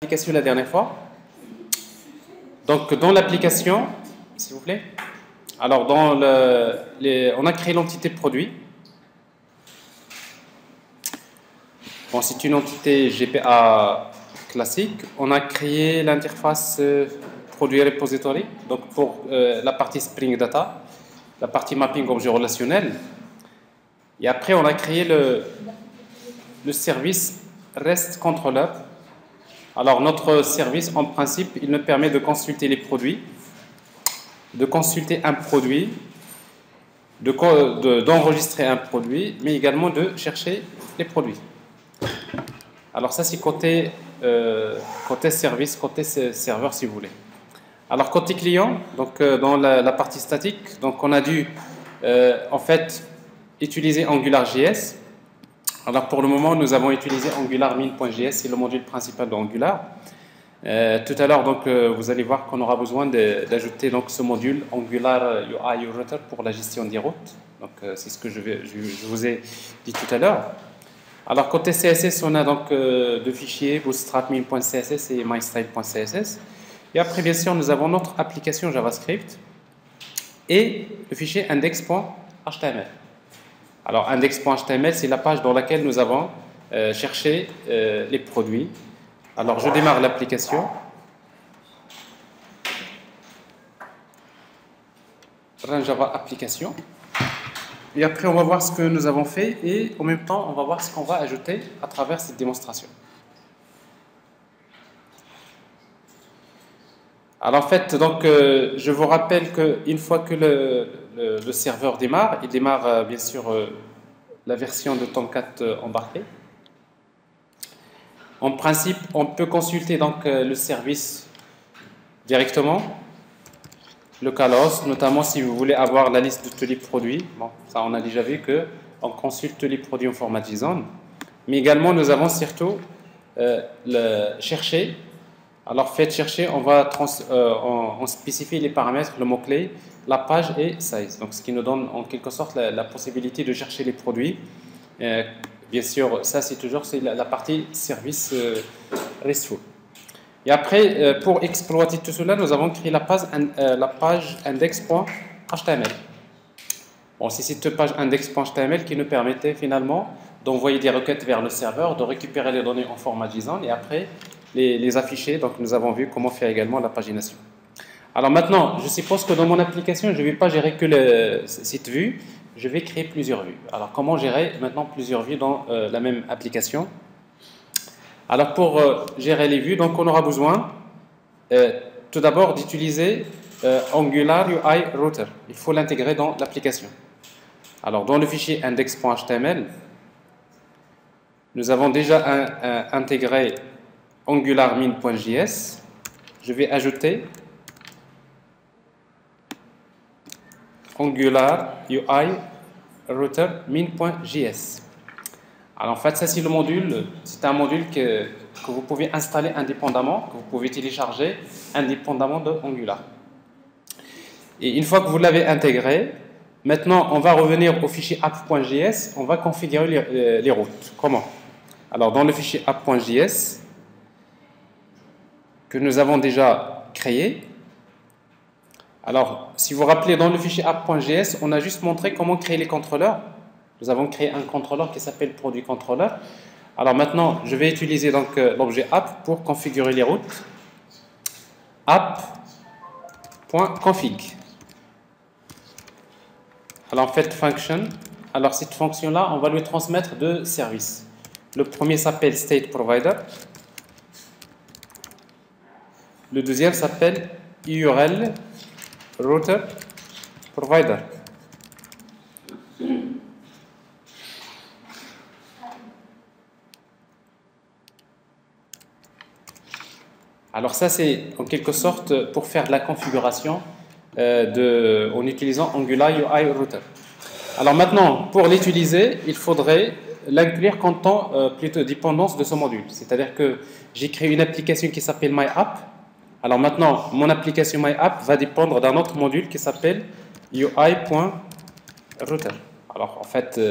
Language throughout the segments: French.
l'application la dernière fois. Donc, dans l'application, s'il vous plaît. Alors, on a créé l'entité produit. Bon, c'est une entité GPA classique. On a créé l'interface produit repository, donc pour la partie Spring Data, la partie mapping objet relationnel. Et après, on a créé le service REST Controller. Alors, notre service, en principe, il nous permet de consulter les produits, de consulter un produit, d'enregistrer un produit, mais également de chercher les produits. Alors ça, c'est côté service, côté serveur, si vous voulez. Alors côté client, donc dans la partie statique, donc on a dû en fait utiliser AngularJS. Alors pour le moment, nous avons utilisé AngularMin.js, c'est le module principal d'Angular. Tout à l'heure, donc vous allez voir qu'on aura besoin d'ajouter donc ce module Angular UI Router pour la gestion des routes. Donc c'est ce que je vous ai dit tout à l'heure. Alors côté CSS, on a donc deux fichiers, bootstrap.min.css et mystyle.css. Et après, bien sûr, nous avons notre application JavaScript et le fichier index.html. Alors index.html, c'est la page dans laquelle nous avons cherché les produits. Alors je démarre l'application. Run Java application. Et après, on va voir ce que nous avons fait et en même temps, on va voir ce qu'on va ajouter à travers cette démonstration. Alors en fait, donc, je vous rappelle qu'une fois que le serveur démarre, il démarre bien sûr la version de Tomcat embarquée. En principe, on peut consulter donc le service directement. Localhost, notamment si vous voulez avoir la liste de tous les produits. Bon, ça on a déjà vu qu'on consulte tous les produits en format JSON. Mais également, nous avons surtout le chercher. Alors, faites chercher, on spécifie les paramètres, le mot-clé, la page et size. Donc, ce qui nous donne en quelque sorte la possibilité de chercher les produits. Bien sûr, ça c'est toujours la partie service RESTful. Et après, pour exploiter tout cela, nous avons créé la page index.html. Bon, c'est cette page index.html qui nous permettait finalement d'envoyer des requêtes vers le serveur, de récupérer les données en format JSON et après les afficher. Donc, nous avons vu comment faire également la pagination. Alors maintenant, je suppose que dans mon application, je ne vais pas gérer que cette vue, je vais créer plusieurs vues. Alors, comment gérer maintenant plusieurs vues dans la même application ? Alors pour gérer les vues, donc on aura besoin tout d'abord d'utiliser Angular UI Router. Il faut l'intégrer dans l'application. Alors dans le fichier index.html, nous avons déjà intégré AngularMin.js. Je vais ajouter Angular UI Router min.js. Alors en fait, ça c'est le module, c'est un module que vous pouvez installer indépendamment, que vous pouvez télécharger indépendamment de Angular. Et une fois que vous l'avez intégré, maintenant on va revenir au fichier app.js, on va configurer les routes. Comment? Alors dans le fichier app.js que nous avons déjà créé, alors si vous vous rappelez dans le fichier app.js, on a juste montré comment créer les contrôleurs. Nous avons créé un contrôleur qui s'appelle produit controller. Alors maintenant, je vais utiliser donc l'objet app pour configurer les routes. App.config. Alors en fait, function. Alors cette fonction-là, on va lui transmettre deux services. Le premier s'appelle state provider. Le deuxième s'appelle URL router provider. Alors ça, c'est en quelque sorte pour faire de la configuration en utilisant Angular UI Router. Alors maintenant, pour l'utiliser, il faudrait l'inclure comme plutôt dépendance de ce module. C'est-à-dire que j'ai créé une application qui s'appelle MyApp. Alors maintenant, mon application MyApp va dépendre d'un autre module qui s'appelle UI.Router. Alors en fait,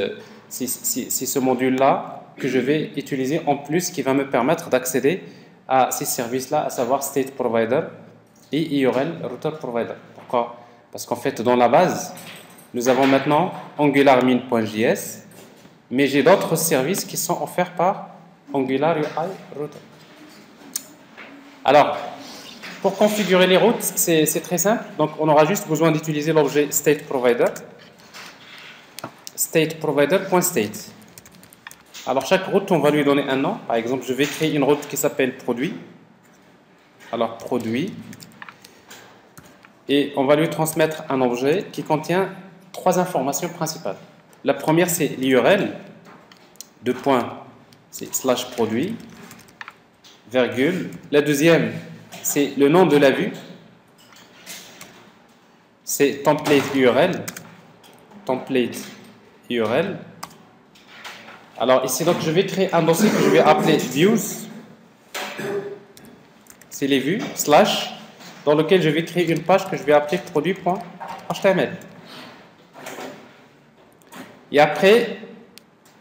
c'est ce module-là que je vais utiliser en plus qui va me permettre d'accéder à ces services-là, à savoir State Provider et URL Router Provider. Pourquoi? Parce qu'en fait, dans la base, nous avons maintenant AngularMin.js, mais j'ai d'autres services qui sont offerts par Angular UI Router. Alors, pour configurer les routes, c'est très simple. Donc, on aura juste besoin d'utiliser l'objet State Provider. State Provider.state. Alors, chaque route, on va lui donner un nom. Par exemple, je vais créer une route qui s'appelle produit. Alors, produit. Et on va lui transmettre un objet qui contient 3 informations principales. La première, c'est l'URL. 2 points, c'est slash produit. Virgule. La deuxième, c'est le nom de la vue. C'est template URL. Template URL. Alors ici, donc, je vais créer un dossier que je vais appeler views. C'est les vues, slash, dans lequel je vais créer une page que je vais appeler produit.html. Et après,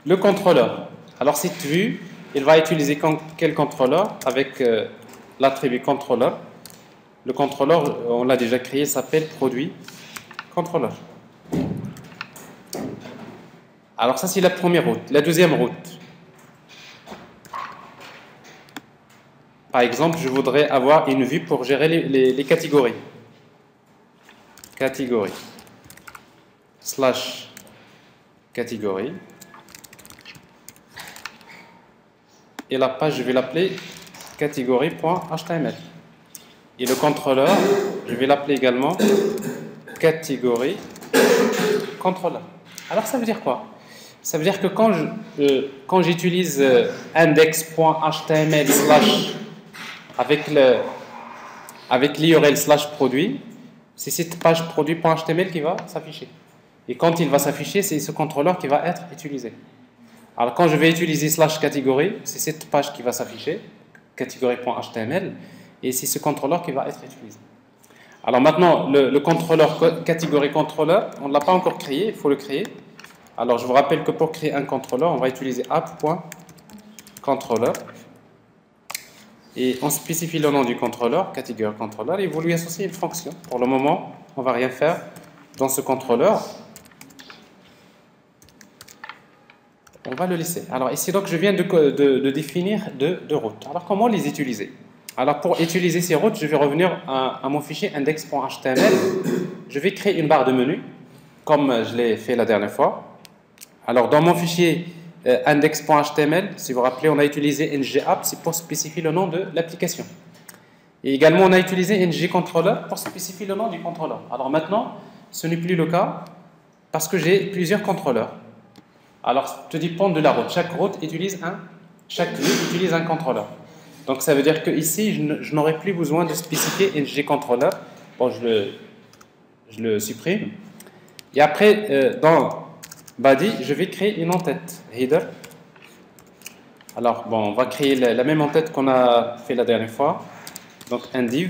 le contrôleur. Alors cette vue, il va utiliser quel contrôleur? Avec l'attribut contrôleur. Le contrôleur, on l'a déjà créé, s'appelle produit contrôleur. Alors ça, c'est la première route. La deuxième route. Par exemple, je voudrais avoir une vue pour gérer les catégories. Catégorie. Slash catégorie. Et la page, je vais l'appeler catégorie.html. Et le contrôleur, je vais l'appeler également catégorie contrôleur. Alors ça veut dire quoi? Ça veut dire que quand j'utilise index.html slash avec l'URL slash produit, c'est cette page produit.html qui va s'afficher. Et quand il va s'afficher, c'est ce contrôleur qui va être utilisé. Alors quand je vais utiliser slash catégorie, c'est cette page qui va s'afficher, catégorie.html, et c'est ce contrôleur qui va être utilisé. Alors maintenant, le contrôleur catégorie contrôleur, on ne l'a pas encore créé, il faut le créer. Alors je vous rappelle que pour créer un contrôleur, on va utiliser app.controller. Et on spécifie le nom du contrôleur, catégorie contrôleur, et vous lui associez une fonction. Pour le moment, on ne va rien faire dans ce contrôleur. On va le laisser. Alors ici, donc, je viens de définir deux routes. Alors comment les utiliser? Alors pour utiliser ces routes, je vais revenir à mon fichier index.html. Je vais créer une barre de menu, comme je l'ai fait la dernière fois. Alors dans mon fichier index.html, si vous vous rappelez, on a utilisé ngapp, c'est pour spécifier le nom de l'application. Et également, on a utilisé ngController pour spécifier le nom du contrôleur. Alors maintenant, ce n'est plus le cas parce que j'ai plusieurs contrôleurs. Alors, tout dépend de la route. Chaque route utilise chaque vue utilise un contrôleur. Donc ça veut dire que ici, je n'aurai plus besoin de spécifier ngController. Bon, je le supprime. Et après, dans body, je vais créer une entête header. Alors, bon, on va créer la même entête qu'on a fait la dernière fois. Donc, un div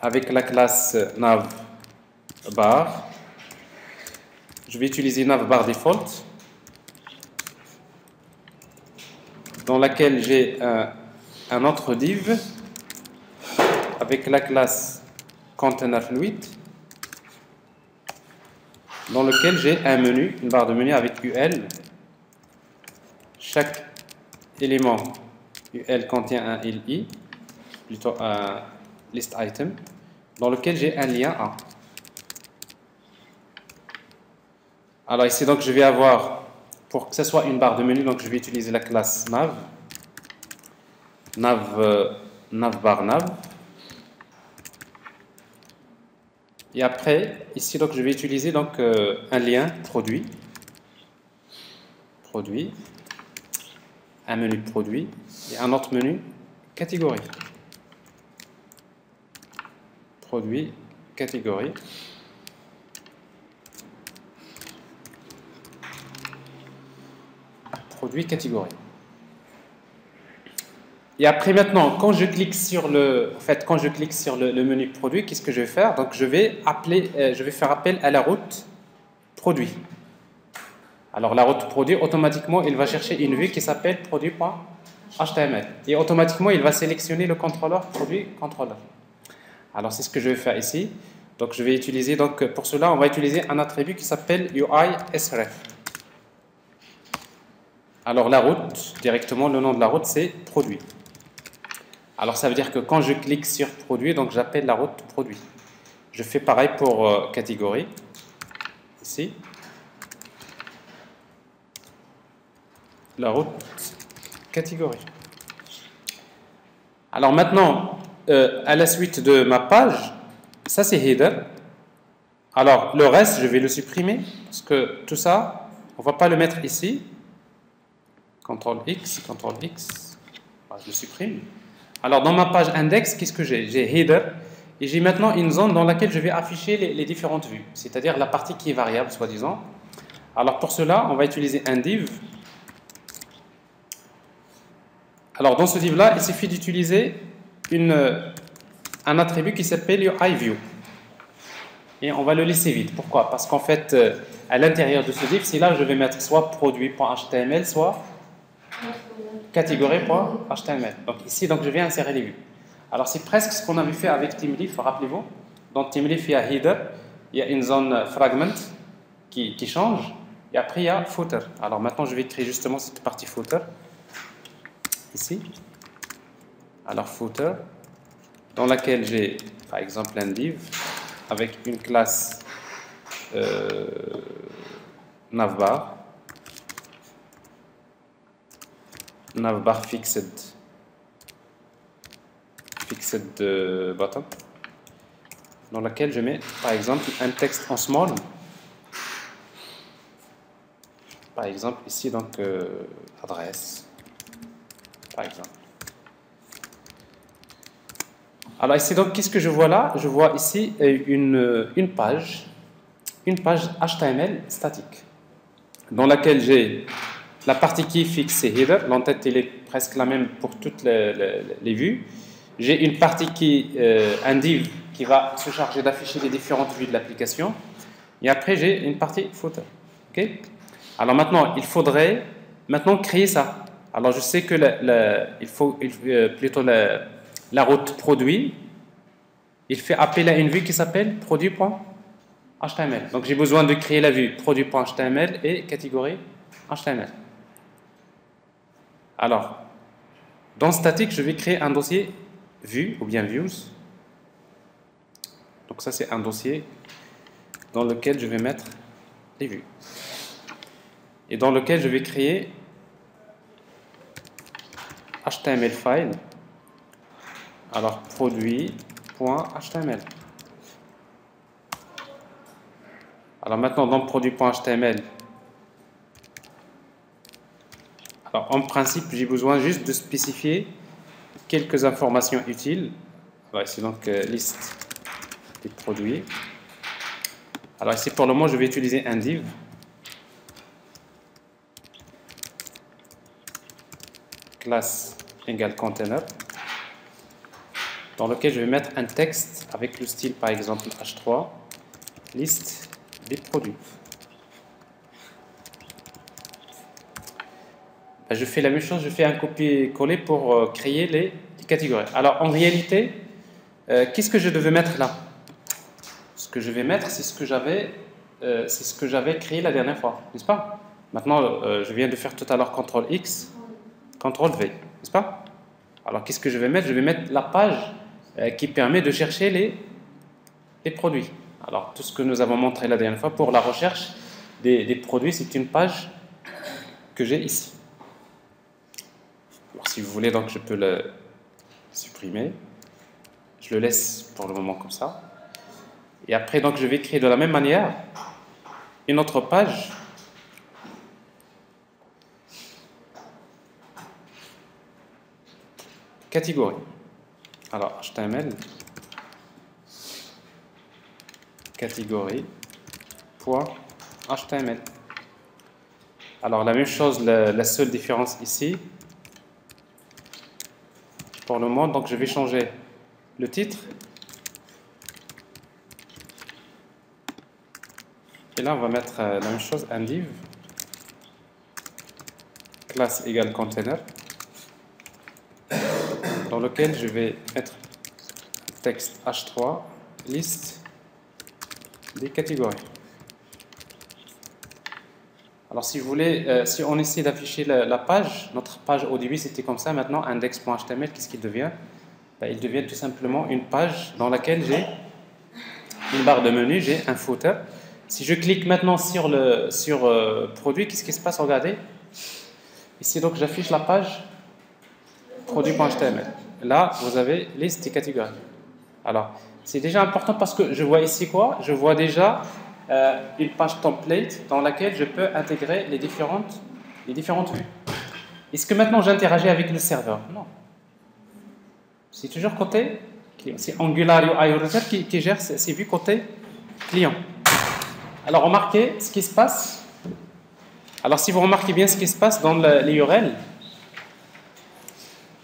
avec la classe navbar. Je vais utiliser navbar default, dans laquelle j'ai un autre div avec la classe containerFluid, dans lequel j'ai un menu, une barre de menu avec UL. Chaque élément UL contient un LI, plutôt un list item, dans lequel j'ai un lien A. Alors ici, donc, je vais avoir, pour que ce soit une barre de menu, donc je vais utiliser la classe navbar. Et après, ici, donc, je vais utiliser donc un lien produit, un menu produit et un autre menu catégorie. Produit, catégorie. Produit, catégorie. Et après maintenant, quand je clique sur le menu produit, qu'est-ce que je vais faire? Donc je vais faire appel à la route produit. Alors la route produit, automatiquement, il va chercher une vue qui s'appelle produit.html. HTML. Et automatiquement, il va sélectionner le contrôleur produit contrôleur. Alors, c'est ce que je vais faire ici. Donc, je vais utiliser, donc, pour cela, on va utiliser un attribut qui s'appelle UI_sref. Alors, la route, directement, le nom de la route, c'est produit. Alors, ça veut dire que quand je clique sur produit, donc j'appelle la route produit. Je fais pareil pour catégorie. Ici. La route catégorie. Alors maintenant, à la suite de ma page, ça c'est header. Alors le reste, je vais le supprimer parce que tout ça, on ne va pas le mettre ici. CTRL X, je le supprime. Alors dans ma page index, qu'est-ce que j'ai? J'ai header et j'ai maintenant une zone dans laquelle je vais afficher les différentes vues, c'est-à-dire la partie qui est variable, soi-disant. Alors pour cela, on va utiliser un div. Alors dans ce div-là, il suffit d'utiliser un attribut qui s'appelle UIView. Et on va le laisser vide. Pourquoi? Parce qu'en fait, à l'intérieur de ce div, c'est là que je vais mettre soit produit.html, soit catégorie.html. Donc ici, donc, je vais insérer les vues. Alors c'est presque ce qu'on avait fait avec TeamLeaf, rappelez-vous. Dans TeamLeaf, il y a header, il y a une zone fragment qui change, et après il y a footer. Alors maintenant, je vais créer justement cette partie footer. Ici. Alors footer, dans laquelle j'ai par exemple un div avec une classe navbar fixed bottom, dans laquelle je mets par exemple un texte en small, par exemple ici donc adresse par exemple. Alors ici donc qu'est-ce que je vois là? Je vois ici une page HTML statique dans laquelle j'ai la partie qui est fixe, c'est header, l'entête elle est presque la même pour toutes les vues. J'ai une partie qui un div qui va se charger d'afficher les différentes vues de l'application, et après j'ai une partie footer. Ok? Alors maintenant il faudrait maintenant créer ça. Alors je sais que il faut plutôt la route produit, il fait appel à une vue qui s'appelle produit.html. Donc j'ai besoin de créer la vue produit.html et catégorie HTML. Alors, dans statique, je vais créer un dossier vue ou bien views. Donc ça c'est un dossier dans lequel je vais mettre les vues. Et dans lequel je vais créer HTML file. Alors produit.html. Alors maintenant dans produit.html, alors en principe j'ai besoin juste de spécifier quelques informations utiles. Alors ici donc liste des produits. Alors ici pour le moment je vais utiliser un div. Classe égale container, dans lequel je vais mettre un texte avec le style par exemple H3, liste des produits. Ben, je fais la même chose, je fais un copier-coller pour créer les catégories. Alors en réalité, qu'est-ce que je devais mettre là? Ce que je vais mettre, c'est ce que j'avais créé la dernière fois, n'est-ce pas? Maintenant, je viens de faire tout à l'heure CTRL X, CTRL V, n'est-ce pas? Alors qu'est-ce que je vais mettre? Je vais mettre la page qui permet de chercher les produits. Alors tout ce que nous avons montré la dernière fois pour la recherche des produits, c'est une page que j'ai ici. Alors si vous voulez, donc je peux le supprimer. Je le laisse pour le moment comme ça. Et après, donc je vais créer de la même manière une autre page catégorie. Alors HTML catégorie .html. Alors la même chose, la seule différence ici pour le moment, donc je vais changer le titre et là on va mettre la même chose, un div classe égale container. lequel je vais mettre texte H3, liste des catégories. Alors si vous voulez, si on essaie d'afficher la page, notre page au début c'était comme ça, maintenant index.html, qu'est-ce qu'il devient? Ben, il devient tout simplement une page dans laquelle j'ai une barre de menu, j'ai un footer. Si je clique maintenant sur produit, qu'est-ce qui se passe? Regardez. Ici donc j'affiche la page produit.html. Là vous avez liste des catégories. Alors c'est déjà important parce que je vois ici quoi? Je vois déjà une page template dans laquelle je peux intégrer les différentes vues. Est-ce que maintenant j'interagis avec le serveur? Non. C'est toujours côté client. C'est Angular UI Router qui gère ces vues côté client. Alors remarquez ce qui se passe. Alors si vous remarquez bien ce qui se passe dans l'URL,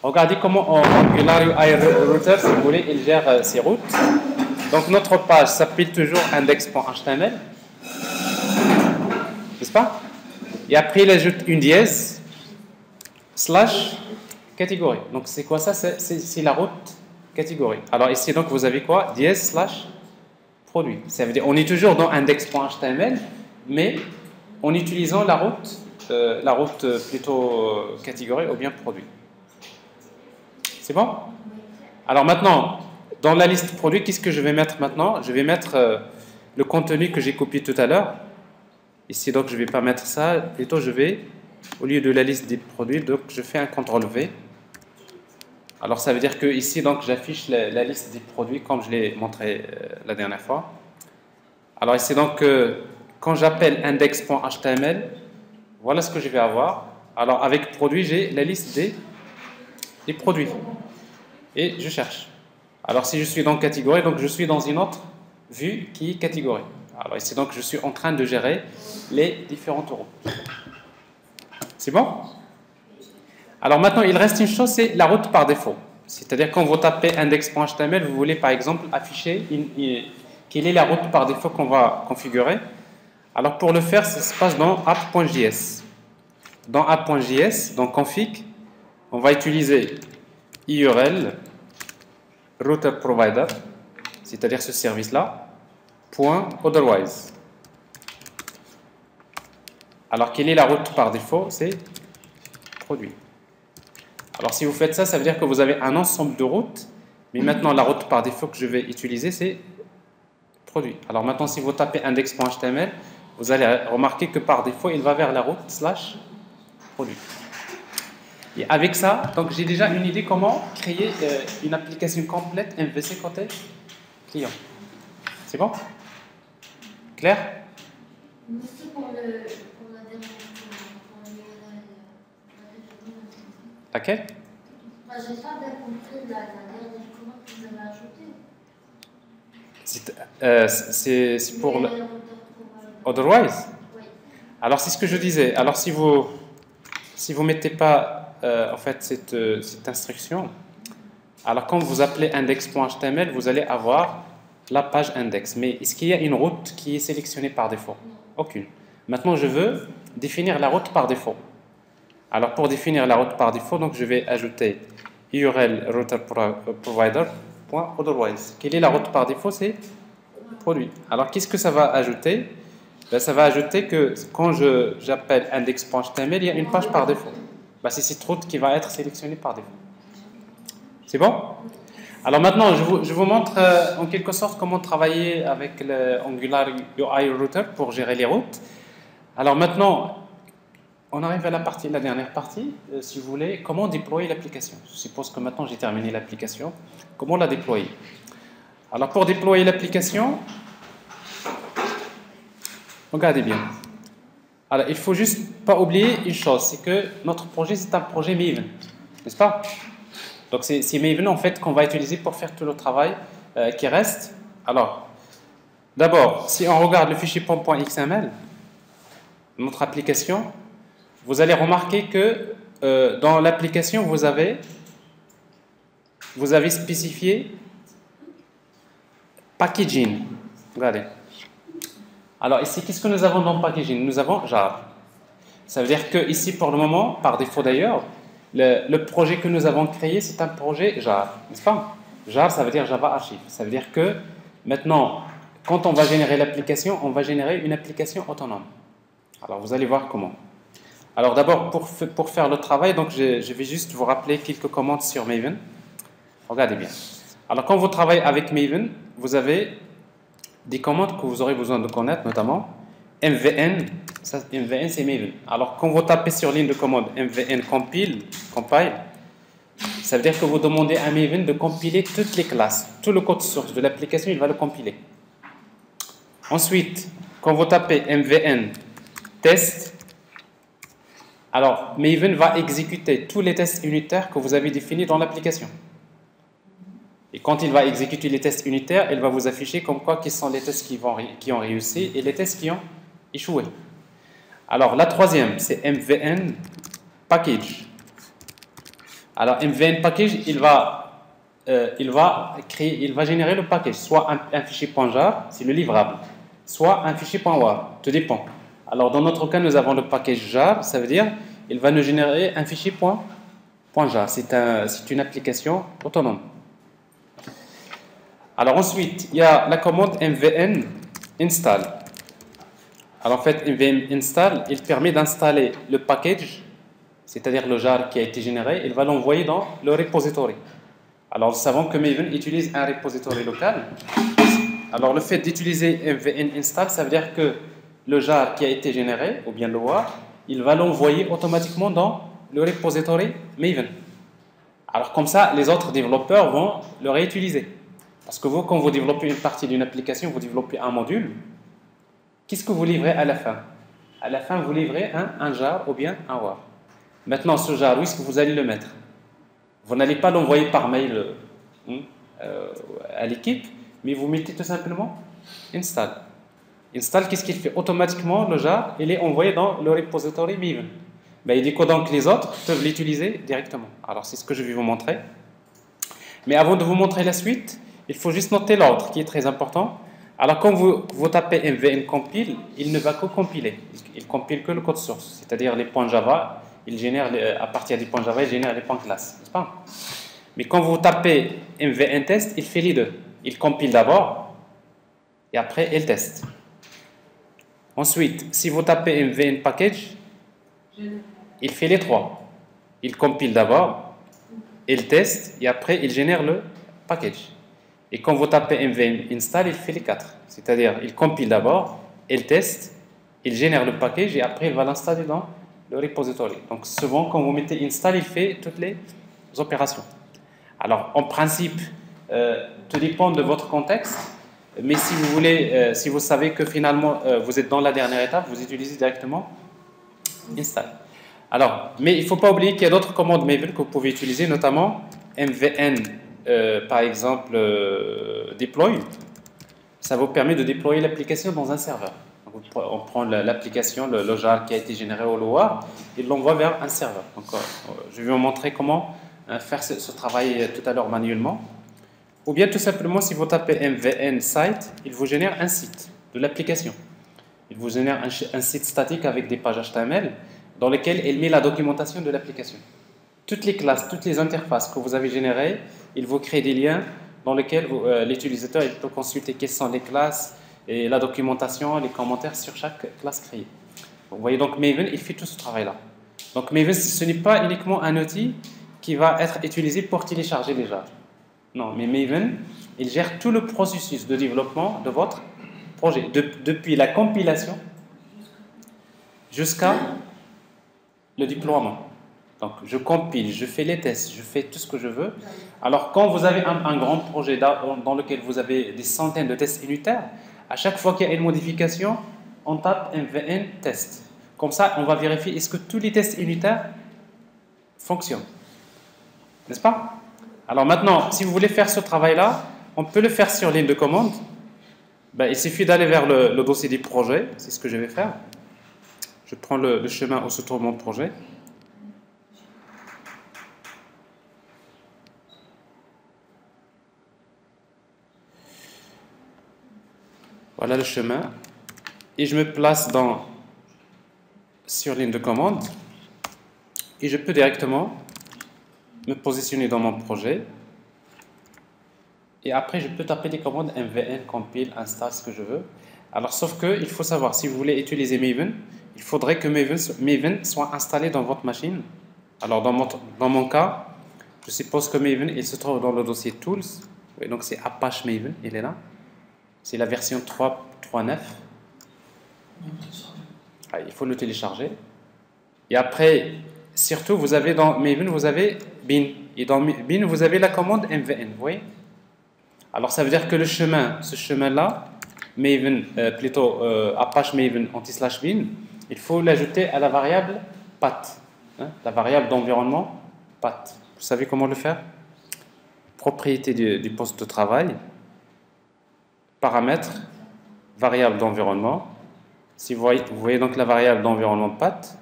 regardez comment Angular UI Router, si vous voulez, il gère ses routes. Donc notre page s'appelle toujours index.html, n'est-ce pas? Et après il ajoute une dièse / catégorie. Donc c'est quoi ça? C'est la route catégorie. Alors ici donc vous avez quoi? Dièse / produit. Ça veut dire on est toujours dans index.html, mais en utilisant la route plutôt catégorie ou bien produit. C'est bon? Alors maintenant, dans la liste produit, qu'est-ce que je vais mettre maintenant? Je vais mettre le contenu que j'ai copié tout à l'heure. Ici, donc, je ne vais pas mettre ça. Plutôt, je vais, au lieu de la liste des produits, donc, je fais un CTRL-V. Alors, ça veut dire que ici, donc, j'affiche la liste des produits comme je l'ai montré la dernière fois. Alors, ici, donc, quand j'appelle index.html, voilà ce que je vais avoir. Alors, avec produit, j'ai la liste des produits. Et je cherche. Alors, si je suis dans catégorie, donc je suis dans une autre vue qui est catégorie. Alors, ici, donc, je suis en train de gérer les différentes routes. C'est bon? Alors, maintenant, il reste une chose, c'est la route par défaut. C'est-à-dire, quand vous tapez index.html, vous voulez, par exemple, afficher quelle est la route par défaut qu'on va configurer. Alors, pour le faire, ça se passe dans app.js. Dans app.js, dans config, on va utiliser URL router provider, c'est-à-dire ce service-là, .otherwise. Alors, quelle est la route par défaut? C'est produit. Alors, si vous faites ça, ça veut dire que vous avez un ensemble de routes, mais maintenant, la route par défaut que je vais utiliser, c'est produit. Alors, maintenant, si vous tapez index.html, vous allez remarquer que par défaut, il va vers la route / produit. Et avec ça, donc j'ai déjà une idée comment créer une application complète MVC côté client. C'est bon? Clair? Merci pour la dernière. Laquelle? J'ai pas bien compris la dernière commande que vous avez ajoutée. C'est pour le otherwise. Oui. Alors c'est ce que je disais. Alors si vous mettez pas en fait cette instruction, alors quand vous appelez index.html, vous allez avoir la page index. Mais est-ce qu'il y a une route qui est sélectionnée par défaut? Aucune. Maintenant, je veux définir la route par défaut. Alors pour définir la route par défaut, donc je vais ajouter URL router provider.otherwise. Quelle est la route par défaut? C'est produit. Alors qu'est-ce que ça va ajouter? Ben, ça va ajouter que quand j'appelle index.html, il y a une page par défaut. Ben, c'est cette route qui va être sélectionnée par défaut. C'est bon? Alors maintenant, je vous montre en quelque sorte comment travailler avec le Angular UI Router pour gérer les routes. Alors maintenant, on arrive à la dernière partie, si vous voulez, comment déployer l'application. Je suppose que maintenant j'ai terminé l'application. Comment la déployer? Alors pour déployer l'application, regardez bien. Alors il faut juste pas oublier une chose, c'est que notre projet c'est un projet Maven, n'est-ce pas? Donc c'est Maven en fait qu'on va utiliser pour faire tout le travail qui reste. Alors d'abord, si on regarde le fichier pom.xml, notre application, vous allez remarquer que dans l'application vous avez spécifié packaging. Regardez. Alors ici, qu'est-ce que nous avons dans packaging? Nous avons jar. Ça veut dire que ici, pour le moment, par défaut d'ailleurs, le projet que nous avons créé, c'est un projet JAR, n'est-ce pas? JAR, ça veut dire Java Archive. Ça veut dire que maintenant, quand on va générer l'application, on va générer une application autonome. Alors, vous allez voir comment. Alors, d'abord, pour faire le travail, donc je vais juste vous rappeler quelques commandes sur Maven. Regardez bien. Alors, quand vous travaillez avec Maven, vous avez des commandes que vous aurez besoin de connaître, notamment MVN. Ça, MVN, c'est Maven. Alors, quand vous tapez sur ligne de commande MVN compile, ça veut dire que vous demandez à Maven de compiler toutes les classes. Tout le code source de l'application, il va le compiler. Ensuite, quand vous tapez MVN test, alors Maven va exécuter tous les tests unitaires que vous avez définis dans l'application. Et quand il va exécuter les tests unitaires, il va vous afficher comme quoi quels sont les tests qui ont réussi et les tests qui ont échoué. Alors la troisième, c'est MVN package. Alors MVN package, il va générer le package, soit un fichier .jar, c'est le livrable, soit un fichier .war, tout dépend. Alors dans notre cas, nous avons le package jar, ça veut dire il va nous générer un fichier .jar. C'est une application autonome. Alors ensuite, il y a la commande MVN install. Alors en fait, MVN install, il permet d'installer le package, c'est-à-dire le jar qui a été généré, il va l'envoyer dans le repository. Alors nous savons que Maven utilise un repository local. Alors le fait d'utiliser MVN install, ça veut dire que le jar qui a été généré, ou bien le war, il va l'envoyer automatiquement dans le repository Maven. Alors comme ça, les autres développeurs vont le réutiliser. Parce que vous, quand vous développez une partie d'une application, vous développez un module, qu'est-ce que vous livrez à la fin? À la fin, vous livrez un jar ou bien un war. Maintenant, ce jar, où est-ce que vous allez le mettre? Vous n'allez pas l'envoyer par mail à l'équipe, mais vous mettez tout simplement install. Install, qu'est-ce qu'il fait? Automatiquement, le jar, il est envoyé dans le repository Maven. Il dit que donc les autres peuvent l'utiliser directement. Alors, c'est ce que je vais vous montrer. Mais avant de vous montrer la suite, il faut juste noter l'ordre qui est très important. Alors, quand vous tapez MVN compile, il ne va que compiler. Il compile que le code source, c'est-à-dire les points Java. Il génère, à partir des points Java, il génère les points classe, n'est-ce pas? Mais quand vous tapez MVN test, il fait les deux. Il compile d'abord et après il teste. Ensuite, si vous tapez MVN package, il fait les trois. Il compile d'abord, il teste et après il génère le package. Et quand vous tapez MVN install, il fait les quatre. C'est-à-dire, il compile d'abord, il teste, il génère le package et après il va l'installer dans le repository. Donc souvent, quand vous mettez install, il fait toutes les opérations. Alors, en principe, tout dépend de votre contexte. Mais si vous voulez, si vous savez que finalement vous êtes dans la dernière étape, vous utilisez directement install. Alors, mais il ne faut pas oublier qu'il y a d'autres commandes Maven que vous pouvez utiliser, notamment MVN, par exemple, deploy. Ça vous permet de déployer l'application dans un serveur. Donc, on prend l'application, le jar qui a été généré au LoA, et l'envoie vers un serveur. Donc, je vais vous montrer comment faire ce travail tout à l'heure manuellement. Ou bien tout simplement, si vous tapez MVN site, il vous génère un site de l'application. Il vous génère un site statique avec des pages HTML dans lequel il met la documentation de l'application. Toutes les classes, toutes les interfaces que vous avez générées, il vous crée des liens dans lesquels l'utilisateur peut consulter quelles sont les classes et la documentation, les commentaires sur chaque classe créée. Vous voyez donc Maven, il fait tout ce travail-là. Donc Maven, ce n'est pas uniquement un outil qui va être utilisé pour télécharger les jars. Non, mais Maven, il gère tout le processus de développement de votre projet, depuis la compilation jusqu'à le déploiement. Donc, je compile, je fais les tests, je fais tout ce que je veux. Alors, quand vous avez un grand projet dans lequel vous avez des centaines de tests unitaires, à chaque fois qu'il y a une modification, on tape MVN test. Comme ça, on va vérifier est-ce que tous les tests unitaires fonctionnent. N'est-ce pas? Alors maintenant, si vous voulez faire ce travail-là, on peut le faire sur ligne de commande. Il suffit d'aller vers le dossier du projet. C'est ce que je vais faire. Je prends le chemin où se trouve mon projet. Voilà le chemin. Et je me place sur ligne de commande. Et je peux directement me positionner dans mon projet. Et après, je peux taper des commandes mvn, compile, install, ce que je veux. Alors, sauf que il faut savoir, si vous voulez utiliser Maven, il faudrait que Maven soit installé dans votre machine. Alors, dans mon cas, je suppose que Maven, il se trouve dans le dossier Tools. Et donc, c'est Apache Maven, il est là. C'est la version 3.9. Ah, il faut le télécharger. Et après, surtout, vous avez dans Maven, vous avez bin. Et dans bin, vous avez la commande mvn, vous voyez? Alors, ça veut dire que ce chemin-là, Maven, Apache Maven anti/bin, il faut l'ajouter à la variable path, hein, la variable d'environnement path. Vous savez comment le faire? Propriété du poste de travail, paramètres, variable d'environnement. Si vous voyez donc la variable d'environnement path,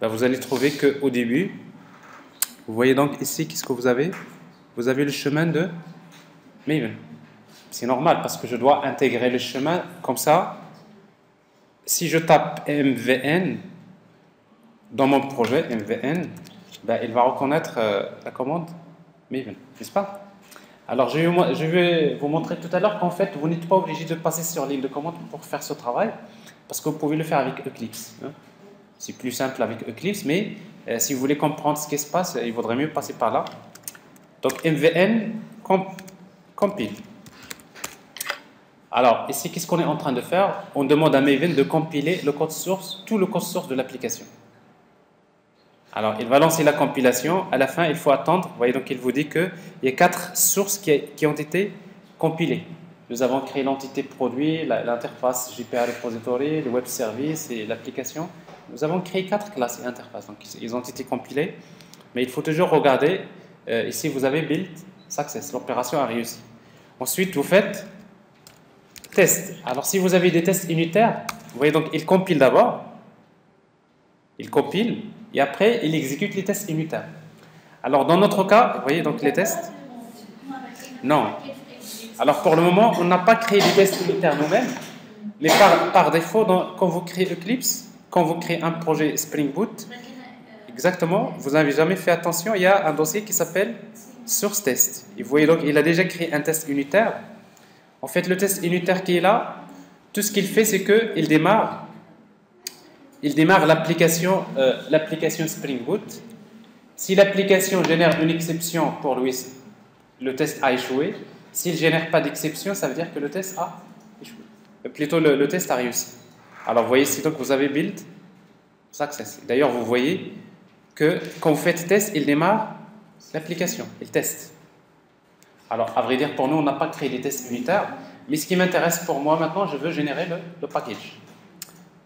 ben vous allez trouver qu'au début, vous voyez donc ici, qu'est-ce que vous avez? Vous avez le chemin de Maven. C'est normal parce que je dois intégrer le chemin comme ça. Si je tape mvn dans mon projet mvn, ben il va reconnaître la commande Maven, n'est-ce pas? Alors je vais vous montrer tout à l'heure qu'en fait vous n'êtes pas obligé de passer sur l'île de commande pour faire ce travail, parce que vous pouvez le faire avec Eclipse, hein. C'est plus simple avec Eclipse, mais si vous voulez comprendre ce qui se passe, il vaudrait mieux passer par là. Donc mvn compile. Alors ici, qu'est-ce qu'on est en train de faire? On demande à Maven de compiler le code source, tout le code source de l'application. Alors il va lancer la compilation. À la fin, il faut attendre. Vous voyez, donc il vous dit qu'il y a 4 sources qui ont été compilées. Nous avons créé l'entité produit, l'interface JPA Repository, le web service et l'application. Nous avons créé 4 classes et interfaces. Donc ils ont été compilés. Mais il faut toujours regarder. Ici, vous avez build success. L'opération a réussi. Ensuite, vous faites test. Alors, si vous avez des tests unitaires, vous voyez, donc il compile d'abord. Il compile. Et après, il exécute les tests unitaires. Alors, dans notre cas, vous voyez donc les tests? Non. Alors, pour le moment, on n'a pas créé les tests unitaires nous-mêmes. Mais par défaut, quand vous créez Eclipse, quand vous créez un projet Spring Boot, exactement, vous n'avez jamais fait attention, il y a un dossier qui s'appelle source test. Et vous voyez donc, il a déjà créé un test unitaire. En fait, le test unitaire qui est là, tout ce qu'il fait, c'est qu'il démarre l'application Spring Boot. Si l'application génère une exception, pour lui, le test a échoué. S'il ne génère pas d'exception, ça veut dire que le test a échoué. Plutôt, le test a réussi. Alors, vous voyez ici, donc, vous avez build success. D'ailleurs, vous voyez que quand vous faites test, il démarre l'application, il teste. Alors, à vrai dire, pour nous, on n'a pas créé des tests unitaires, mais ce qui m'intéresse pour moi maintenant, je veux générer le package.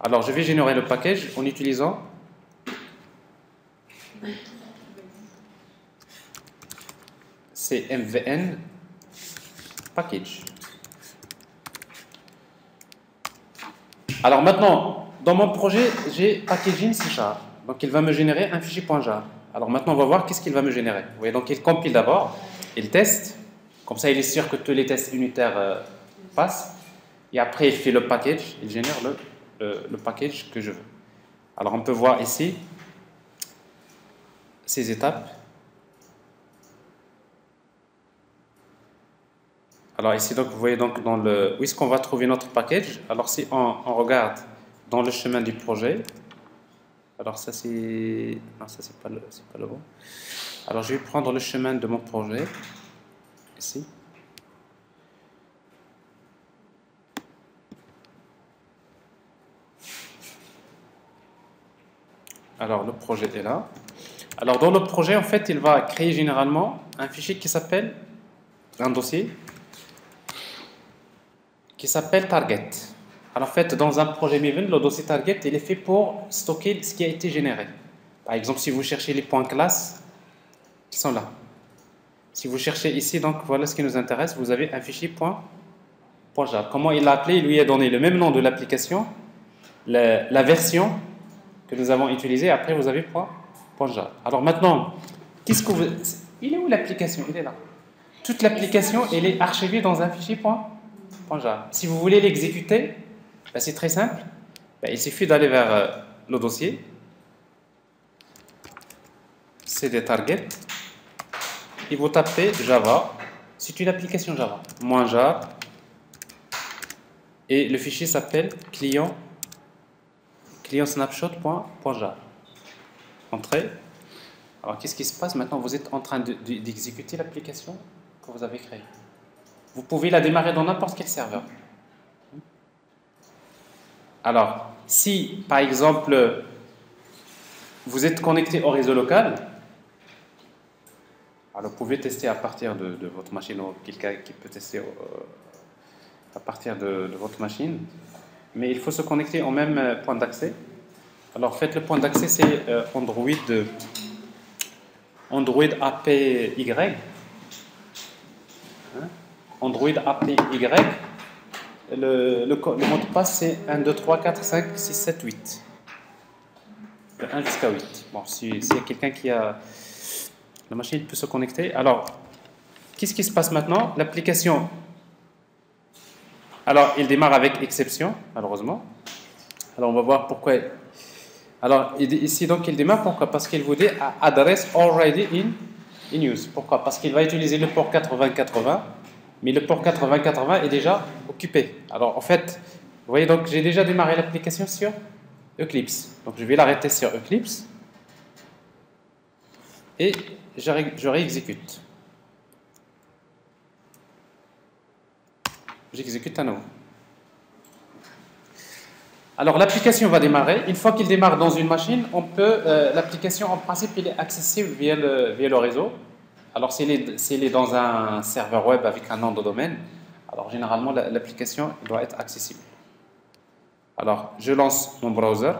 Alors, je vais générer le package en utilisant mvn package. Alors maintenant, dans mon projet, j'ai packaging C#. Donc, il va me générer un fichier .jar. Alors maintenant, on va voir qu'est-ce qu'il va me générer. Vous voyez, donc il compile d'abord, il teste. Comme ça, il est sûr que tous les tests unitaires passent. Et après, il fait le package. Il génère le package que je veux. Alors, on peut voir ici ces étapes. Alors ici, donc, vous voyez donc où est-ce qu'on va trouver notre package. Alors si on regarde dans le chemin du projet, alors ça c'est... Non, ça c'est pas le bon. Alors je vais prendre le chemin de mon projet, ici. Alors le projet est là. Alors dans le projet, en fait, il va créer généralement un fichier qui s'appelle, un dossier, qui s'appelle target. Alors en fait, dans un projet Maven, le dossier target, il est fait pour stocker ce qui a été généré. Par exemple, si vous cherchez les points classes, ils sont là. Si vous cherchez ici, donc voilà ce qui nous intéresse, vous avez un fichier .jar. Comment il l'a appelé? Il lui a donné le même nom de l'application, la version que nous avons utilisée, après vous avez .jar. Alors maintenant, qu'est-ce que vous... Il est où l'application? Il est là. Toute l'application, elle est archivée dans un fichier .jar. Si vous voulez l'exécuter, ben c'est très simple. Ben, il suffit d'aller vers le dossier, cd target, et vous tapez Java. C'est une application Java. -jar. Et le fichier s'appelle client snapshot.jar. Entrez. Alors, qu'est-ce qui se passe maintenant? Vous êtes en train d'exécuter l'application que vous avez créée. Vous pouvez la démarrer dans n'importe quel serveur. Alors, si, par exemple, vous êtes connecté au réseau local, alors vous pouvez tester à partir de votre machine, ou quelqu'un qui peut tester à partir de votre machine, mais il faut se connecter au même point d'accès. Alors, faites le point d'accès, c'est Android APY. Android APY. Le mot de passe, c'est 1, 2, 3, 4, 5, 6, 7, 8. De 1 jusqu'à 8. Bon, s'il y a quelqu'un qui a la machine, peut se connecter. Alors, qu'est-ce qui se passe maintenant? L'application, alors, il démarre avec exception, malheureusement. Alors, on va voir pourquoi. Alors, ici, donc, il démarre. Pourquoi? Parce qu'il vous dit address already in use. Pourquoi? Parce qu'il va utiliser le port 8080, mais le port 8080 est déjà occupé. Alors, en fait, vous voyez, donc, j'ai déjà démarré l'application sur Eclipse. Donc, je vais l'arrêter sur Eclipse et je réexécute. J'exécute à nouveau. Alors l'application va démarrer. Une fois qu'il démarre dans une machine, l'application en principe il est accessible via le réseau. Alors s'il est dans un serveur web avec un nom de domaine, alors généralement l'application doit être accessible. Alors je lance mon browser.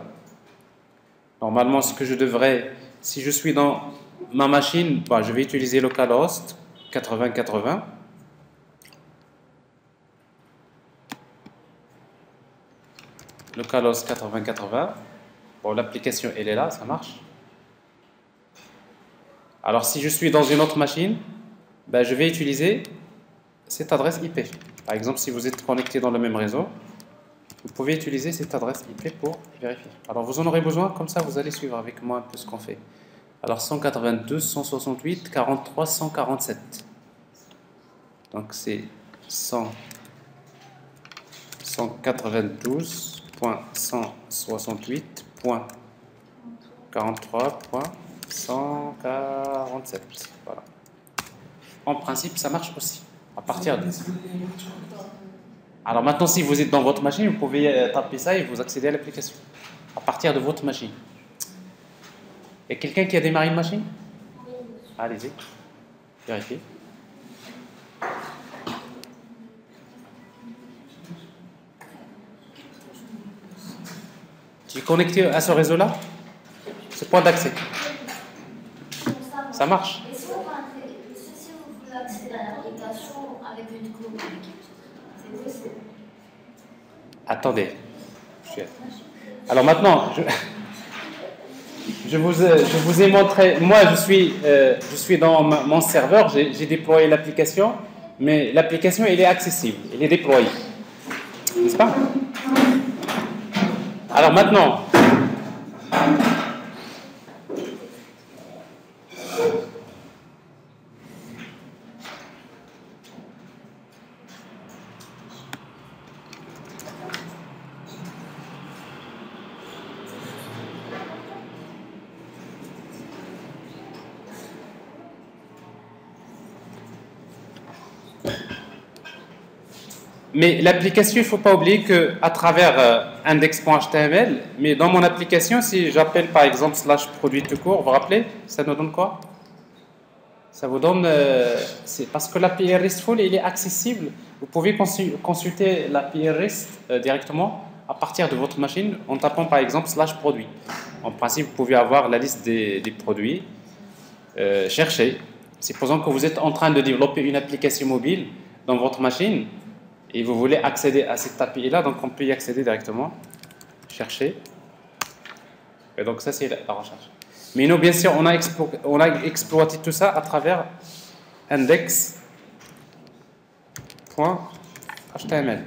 Normalement ce que je devrais, si je suis dans ma machine, je vais utiliser localhost 8080. Localhost 8080. Bon, l'application elle est là, ça marche. Alors si je suis dans une autre machine, je vais utiliser cette adresse IP. Par exemple, si vous êtes connecté dans le même réseau, vous pouvez utiliser cette adresse IP pour vérifier. Alors vous en aurez besoin, comme ça vous allez suivre avec moi un peu ce qu'on fait. Alors 192, 168, 43, 147. Donc c'est 192.168.43.147. Voilà. En principe, ça marche aussi. À partir de... Alors maintenant, si vous êtes dans votre machine, vous pouvez taper ça et vous accédez à l'application. À partir de votre machine. Il y a quelqu'un qui a démarré une machine? Allez-y. Vérifiez. Tu es connecté à ce réseau-là? Ce point d'accès. Ça marche? Et si vous voulez accéder à l'application avec une clé, c'est possible? Attendez. Alors maintenant, je vous ai montré. Moi, je suis dans mon serveur. J'ai déployé l'application, mais l'application, elle est accessible. Elle est déployée. N'est-ce pas? Alors maintenant, mais l'application, il ne faut pas oublier qu'à travers index.html, mais dans mon application, si j'appelle par exemple /produit tout court, vous vous rappelez, ça nous donne quoi? Ça vous donne, c'est parce que l'API RESTful il est accessible. Vous pouvez consulter l'API REST directement à partir de votre machine en tapant par exemple /produit. En principe, vous pouvez avoir la liste des produits. Cherchez. Supposons que vous êtes en train de développer une application mobile dans votre machine et vous voulez accéder à cette API là, donc on peut y accéder directement. Chercher. Et donc ça c'est la recherche. Mais nous, bien sûr, on a exploité tout ça à travers index.html.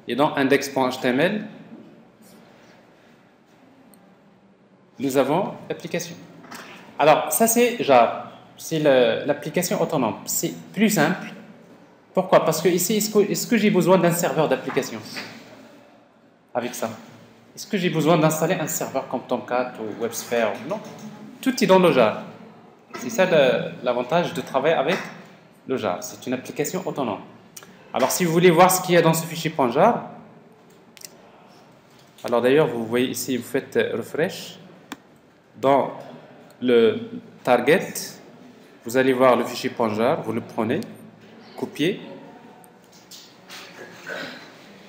Et dans index.html, nous avons l'application. Alors, ça c'est Jar. C'est l'application autonome. C'est plus simple. Pourquoi? Parce que ici, est-ce que j'ai besoin d'un serveur d'application avec ça? Est-ce que j'ai besoin d'installer un serveur comme Tomcat ou WebSphere? Non. Tout est dans le Jar. C'est ça l'avantage de travailler avec le Jar. C'est une application autonome. Alors, si vous voulez voir ce qu'il y a dans ce fichier .jar, alors d'ailleurs, vous voyez ici, vous faites refresh. Dans le target, vous allez voir le fichier .jar, vous le prenez, copier.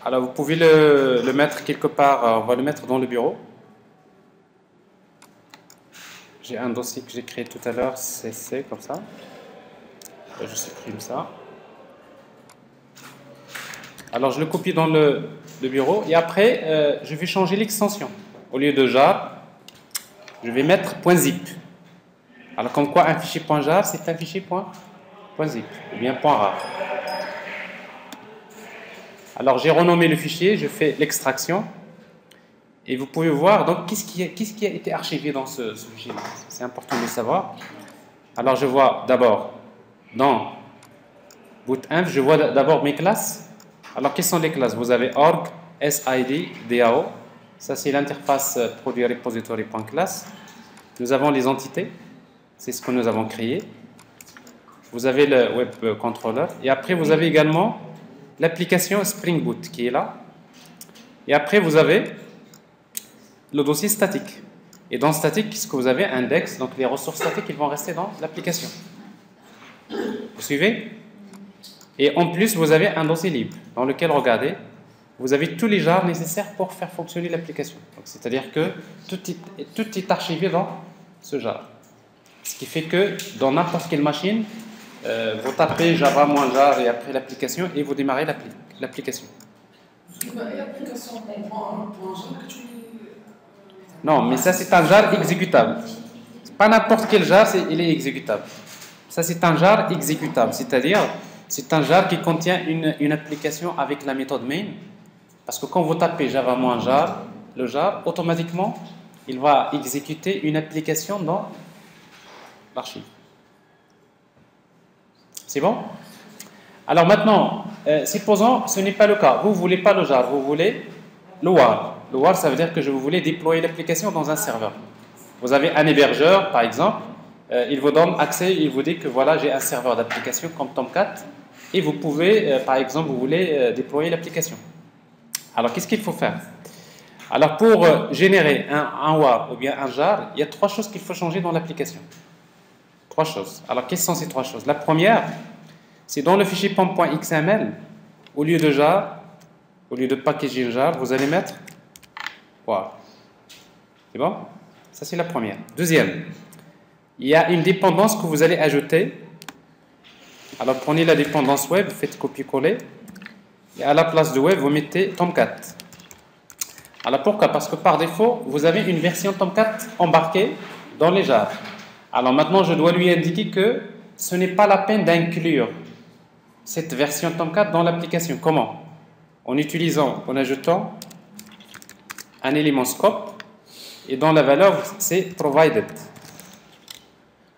Alors, vous pouvez le mettre quelque part, on va le mettre dans le bureau. J'ai un dossier que j'ai créé tout à l'heure, CC, comme ça. Je supprime ça. Alors, je le copie dans le bureau et après, je vais changer l'extension. Au lieu de jar, je vais mettre .zip. Alors, comme quoi un fichier .jar, c'est un fichier .zip ou bien .rar. Alors, j'ai renommé le fichier, je fais l'extraction et vous pouvez voir donc qu'est-ce qui a été archivé dans ce fichier. C'est important de le savoir. Alors, je vois d'abord dans bootinf, je vois d'abord mes classes. Alors, quelles sont les classes? Vous avez org, sid, dao. Ça, c'est l'interface produit repository.class. Nous avons les entités. C'est ce que nous avons créé. Vous avez le web controller. Et après, vous avez également l'application Spring Boot qui est là. Et après, vous avez le dossier statique. Et dans statique, qu'est-ce que vous avez? Index. Donc, les ressources statiques, ils vont rester dans l'application. Vous suivez? Et en plus, vous avez un dossier libre dans lequel, regardez, vous avez tous les jars nécessaires pour faire fonctionner l'application. C'est-à-dire que tout est archivé dans ce jar. Ce qui fait que dans n'importe quelle machine, vous tapez Java -jar et après l'application et vous démarrez l'application. Non, mais ça c'est un jar exécutable. Pas n'importe quel jar, il est exécutable. Ça c'est un jar exécutable, c'est-à-dire c'est un jar qui contient une application avec la méthode main. Parce que quand vous tapez Java -jar, le jar, automatiquement, il va exécuter une application dans l'archive. C'est bon? Alors maintenant, supposons ce n'est pas le cas. Vous ne voulez pas le jar, vous voulez le war. Le war, ça veut dire que je voulais déployer l'application dans un serveur. Vous avez un hébergeur, par exemple, il vous donne accès, il vous dit que voilà, j'ai un serveur d'application comme Tomcat, et vous pouvez, par exemple, vous voulez déployer l'application. Alors, qu'est-ce qu'il faut faire? Alors, pour générer un war ou bien un jar, il y a 3 choses qu'il faut changer dans l'application. 3 choses. Alors, quelles sont ces 3 choses? La première, c'est dans le fichier pom.xml, au lieu de jar, au lieu de packaging jar, vous allez mettre war. C'est bon? Ça, c'est la première. Deuxième, il y a une dépendance que vous allez ajouter. Alors, prenez la dépendance web, faites copier-coller. Et à la place de web, vous mettez Tomcat. Alors, pourquoi? Parce que par défaut, vous avez une version Tomcat embarquée dans les jars. Alors, maintenant, je dois lui indiquer que ce n'est pas la peine d'inclure cette version Tomcat dans l'application. Comment? En ajoutant un élément scope et dans la valeur, c'est provided.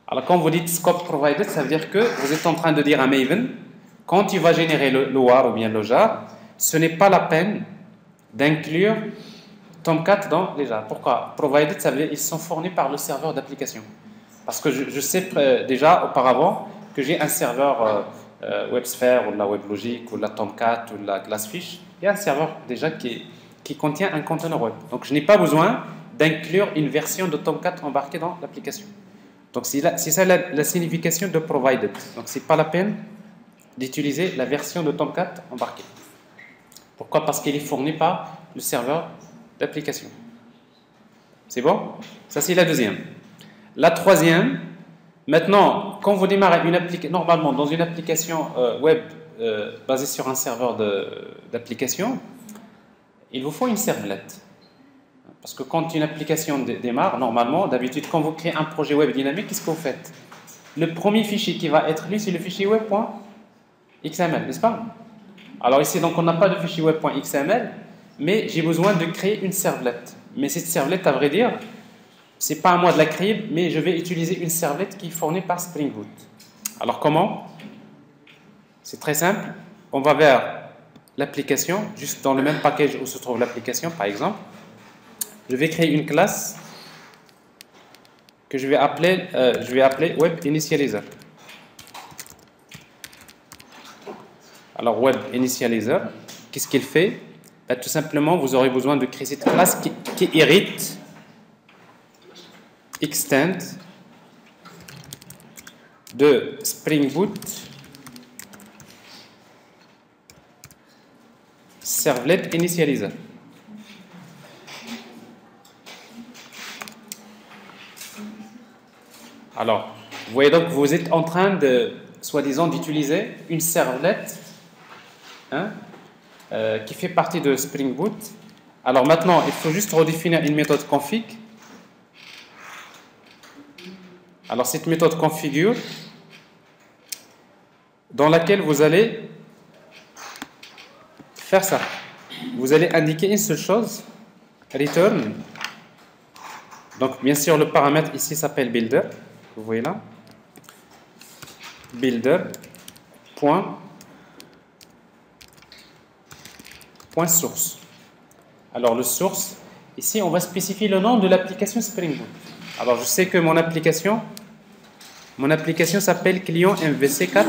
Alors, quand vous dites scope provided, ça veut dire que vous êtes en train de dire à Maven, quand il va générer le war ou bien le jar, ce n'est pas la peine d'inclure Tomcat dans les jars. Pourquoi? Provided, ça veut dire qu'ils sont fournis par le serveur d'application. Parce que je sais déjà auparavant que j'ai un serveur WebSphere ou de la WebLogic ou de la Tomcat ou de la Glassfish. Il y a un serveur déjà qui contient un conteneur web. Donc, je n'ai pas besoin d'inclure une version de Tomcat embarquée dans l'application. Donc, c'est ça la signification de provided. Donc, ce n'est pas la peine d'utiliser la version de Tomcat embarquée. Pourquoi? Parce qu'elle est fournie par le serveur d'application. C'est bon? Ça, c'est la deuxième. La troisième, maintenant, quand vous démarrez une application, normalement, dans une application web basée sur un serveur d'application, il vous faut une servlette. Parce que quand une application démarre, normalement, d'habitude, quand vous créez un projet web dynamique, qu'est-ce que vous faites? Le premier fichier qui va être lu, c'est le fichier web.xml, n'est-ce pas? Alors ici, donc, on n'a pas de fichier web.xml, mais j'ai besoin de créer une servlette. Mais cette servlette, à vrai dire, c'est pas à moi de la créer, mais je vais utiliser une servlette qui est fournie par Spring Boot. Alors comment? C'est très simple. On va vers l'application, juste dans le même package où se trouve l'application, par exemple. Je vais créer une classe que je vais appeler Web Initializer. Alors Web Initializer, qu'est-ce qu'il fait? Ben, tout simplement, vous aurez besoin de créer cette classe qui hérite extend de Spring Boot Servlet Initializer. Alors, vous voyez donc que vous êtes en train de, soi-disant, d'utiliser une servlette qui fait partie de Spring Boot. Alors maintenant, il faut juste redéfinir une méthode config. Alors cette méthode configure, dans laquelle vous allez faire ça. Vous allez indiquer une seule chose, return. Donc bien sûr le paramètre ici s'appelle builder, vous voyez là, builder point source. Alors le source, ici on va spécifier le nom de l'application Spring Boot. Alors je sais que mon application s'appelle client MVC4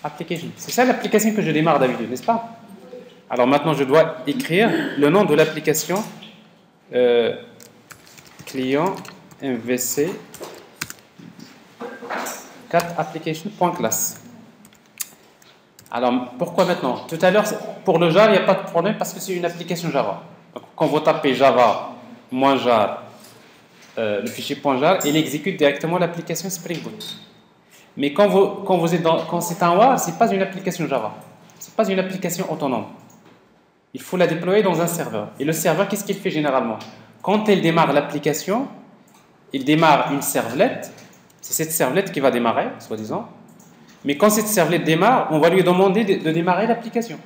application. C'est ça l'application que je démarre d'habitude, n'est-ce pas? Alors maintenant je dois écrire le nom de l'application client MVC4 application.class. Alors pourquoi maintenant? Tout à l'heure pour le jar il n'y a pas de problème parce que c'est une application Java. Donc, quand vous tapez Java -jar le fichier .jar, il exécute directement l'application Spring Boot. Mais quand c'est un WAR, c'est pas une application Java, c'est pas une application autonome. Il faut la déployer dans un serveur. Et le serveur, qu'est-ce qu'il fait généralement? Quand il démarre l'application, il démarre une servlette. C'est cette servlette qui va démarrer, soi-disant. Mais quand cette servlette démarre, on va lui demander de démarrer l'application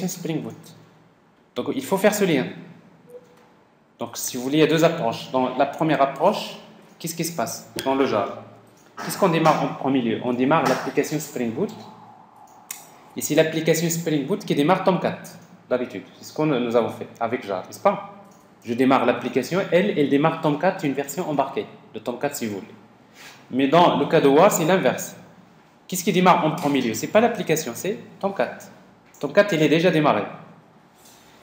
Spring Boot. Donc il faut faire ce lien. Donc si vous voulez, il y a deux approches. Dans la première approche, qu'est-ce qui se passe dans le jar? Qu'est-ce qu'on démarre en milieu? On démarre l'application Spring Boot. Et c'est l'application Spring Boot qui démarre Tomcat, d'habitude. C'est ce que nous avons fait avec jar, n'est-ce pas? Je démarre l'application, elle démarre Tomcat, une version embarquée de Tomcat si vous voulez. Mais dans le cas de WAR, c'est l'inverse. Qu'est-ce qui démarre en milieu? Ce n'est pas l'application, c'est Tomcat. Tomcat, il est déjà démarré.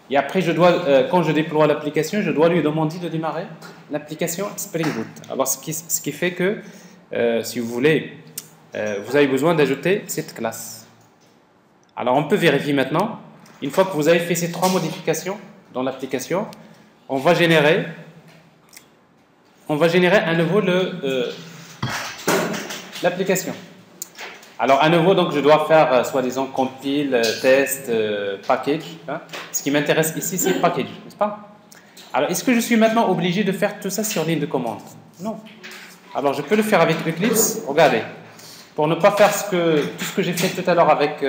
Et après, quand je déploie l'application, je dois lui demander de démarrer l'application Spring Boot. Alors, ce qui fait que, si vous voulez, vous avez besoin d'ajouter cette classe. Alors, on peut vérifier maintenant. Une fois que vous avez fait ces trois modifications dans l'application, on va générer à nouveau l'application. Alors à nouveau, donc je dois faire soi-disant compile, test, package. Ce qui m'intéresse ici, c'est package, n'est-ce pas? Alors est-ce que je suis maintenant obligé de faire tout ça sur ligne de commande? Non. Alors je peux le faire avec Eclipse. Regardez, pour ne pas faire tout ce que j'ai fait tout à l'heure avec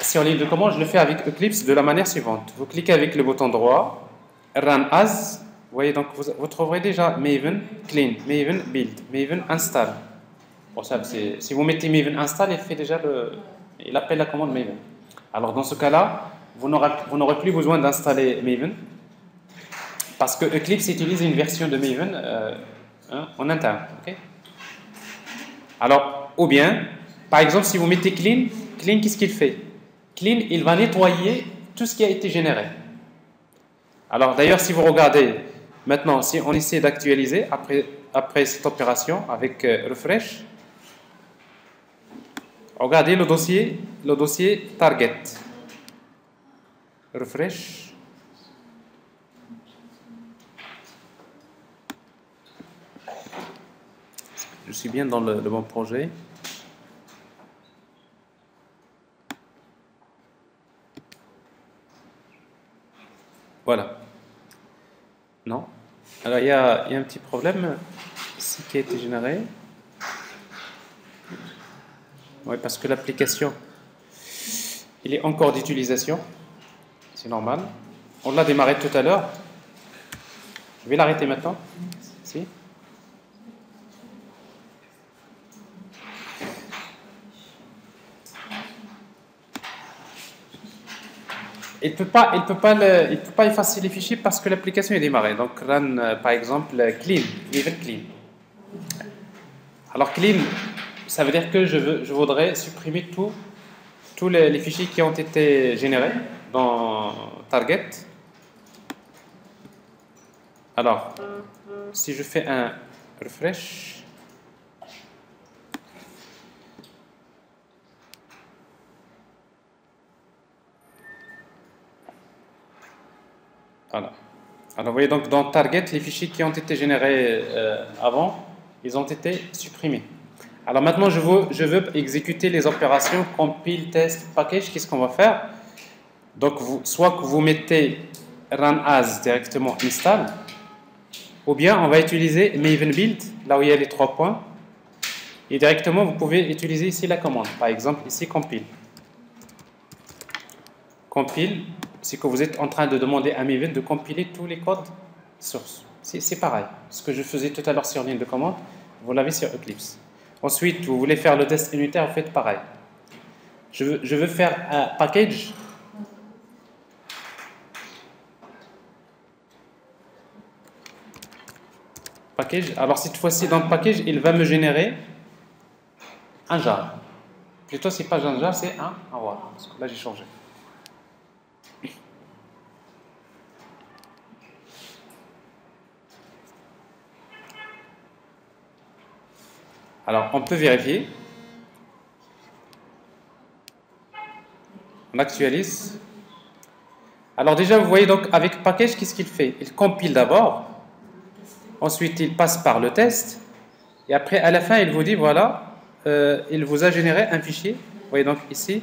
sur ligne de commande, je le fais avec Eclipse de la manière suivante. Vous cliquez avec le bouton droit, Run As. Vous voyez, donc vous trouverez déjà Maven Clean, Maven Build, Maven Install. Bon, ça, si vous mettez Maven Install, il appelle la commande Maven. Alors dans ce cas-là, vous n'aurez plus besoin d'installer Maven parce que Eclipse utilise une version de Maven en interne. Okay? Alors, ou bien, par exemple, si vous mettez Clean, qu'est-ce qu'il fait? Clean, il va nettoyer tout ce qui a été généré. Alors d'ailleurs, si vous regardez maintenant, si on essaie d'actualiser après cette opération avec refresh, regardez le dossier target. Refresh. Je suis bien dans le bon projet. Voilà. Non. Alors il y a un petit problème ici qui a été généré. Oui, parce que l'application, il est encore d'utilisation. C'est normal. On l'a démarré tout à l'heure. Je vais l'arrêter maintenant. Si. Il peut pas effacer les fichiers parce que l'application est démarrée. Donc run par exemple clean, even clean. Alors clean, ça veut dire que je voudrais supprimer tous les fichiers qui ont été générés dans target. Alors si je fais un refresh, voilà. Alors vous voyez donc dans target, les fichiers qui ont été générés avant, ils ont été supprimés. Alors maintenant je veux exécuter les opérations compile, test, package. Qu'est-ce qu'on va faire? Donc soit que vous mettez run as directement install, ou bien on va utiliser maven build, là où il y a les 3 points, et directement vous pouvez utiliser ici la commande, par exemple ici compile. Compile, c'est que vous êtes en train de demander à maven de compiler tous les codes source. C'est pareil, ce que je faisais tout à l'heure sur ligne de commande, vous l'avez sur Eclipse. Ensuite, vous voulez faire le test unitaire, vous faites pareil. Je veux faire un package. Package. Alors cette fois-ci, dans le package, il va me générer un jar. Plutôt, c'est pas un jar, c'est un war. Parce que là, j'ai changé. Alors, on peut vérifier. On actualise. Alors déjà, vous voyez donc avec package, qu'est-ce qu'il fait? Il compile d'abord. Ensuite, il passe par le test. Et après, à la fin, il vous dit, voilà, il vous a généré un fichier. Vous voyez donc ici.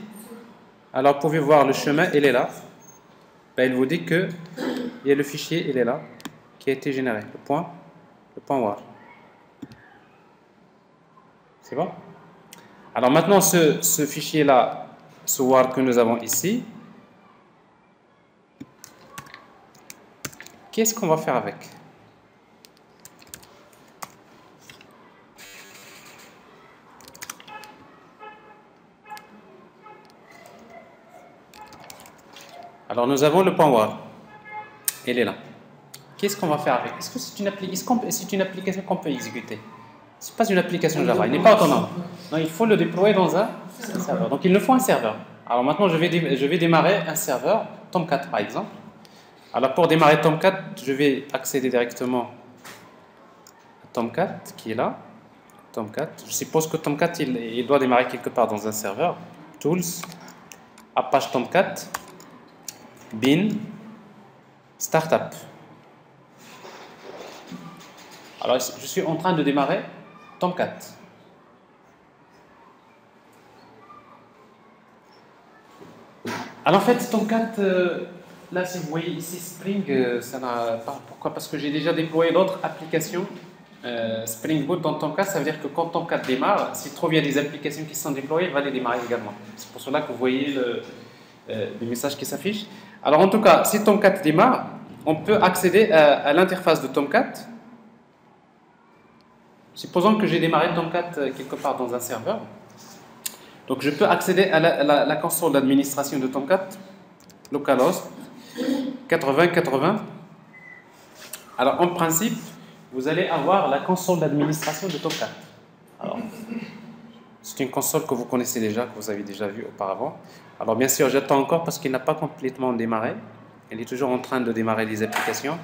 Alors, vous pouvez voir le chemin, il est là. Ben, il vous dit que il y a le fichier, il est là, qui a été généré. Le point war. C'est bon? Alors maintenant, ce fichier-là, ce war que nous avons ici, qu'est-ce qu'on va faire avec? Alors nous avons le point war. Il est là. Qu'est-ce qu'on va faire avec? Est-ce que c'est une application qu'on peut exécuter? Ce n'est pas une application Java, il n'est pas autonome. Non, il faut le déployer dans un serveur. Donc il nous faut un serveur. Alors maintenant, je vais démarrer un serveur, Tomcat par exemple. Alors pour démarrer Tomcat, je vais accéder directement à Tomcat qui est là. Tomcat. Je suppose que Tomcat, il doit démarrer quelque part dans un serveur. Tools, Apache Tomcat, bin, startup. Alors je suis en train de démarrer Tomcat. Alors en fait, Tomcat, là si vous voyez ici Spring, ça n'a pas. Pourquoi? Parce que j'ai déjà déployé d'autres applications. Spring Boot dans Tomcat, ça veut dire que quand Tomcat démarre, s'il trouve il y a des applications qui sont déployées, il va les démarrer également. C'est pour cela que vous voyez le message qui s'affiche. Alors en tout cas, si Tomcat démarre, on peut accéder à l'interface de Tomcat. Supposons que j'ai démarré Tomcat quelque part dans un serveur. Donc je peux accéder à la console d'administration de Tomcat, localhost 8080. Alors en principe, vous allez avoir la console d'administration de Tomcat. Alors, c'est une console que vous connaissez déjà, que vous avez déjà vue auparavant. Alors bien sûr, j'attends encore parce qu'il n'a pas complètement démarré. Il est toujours en train de démarrer les applications.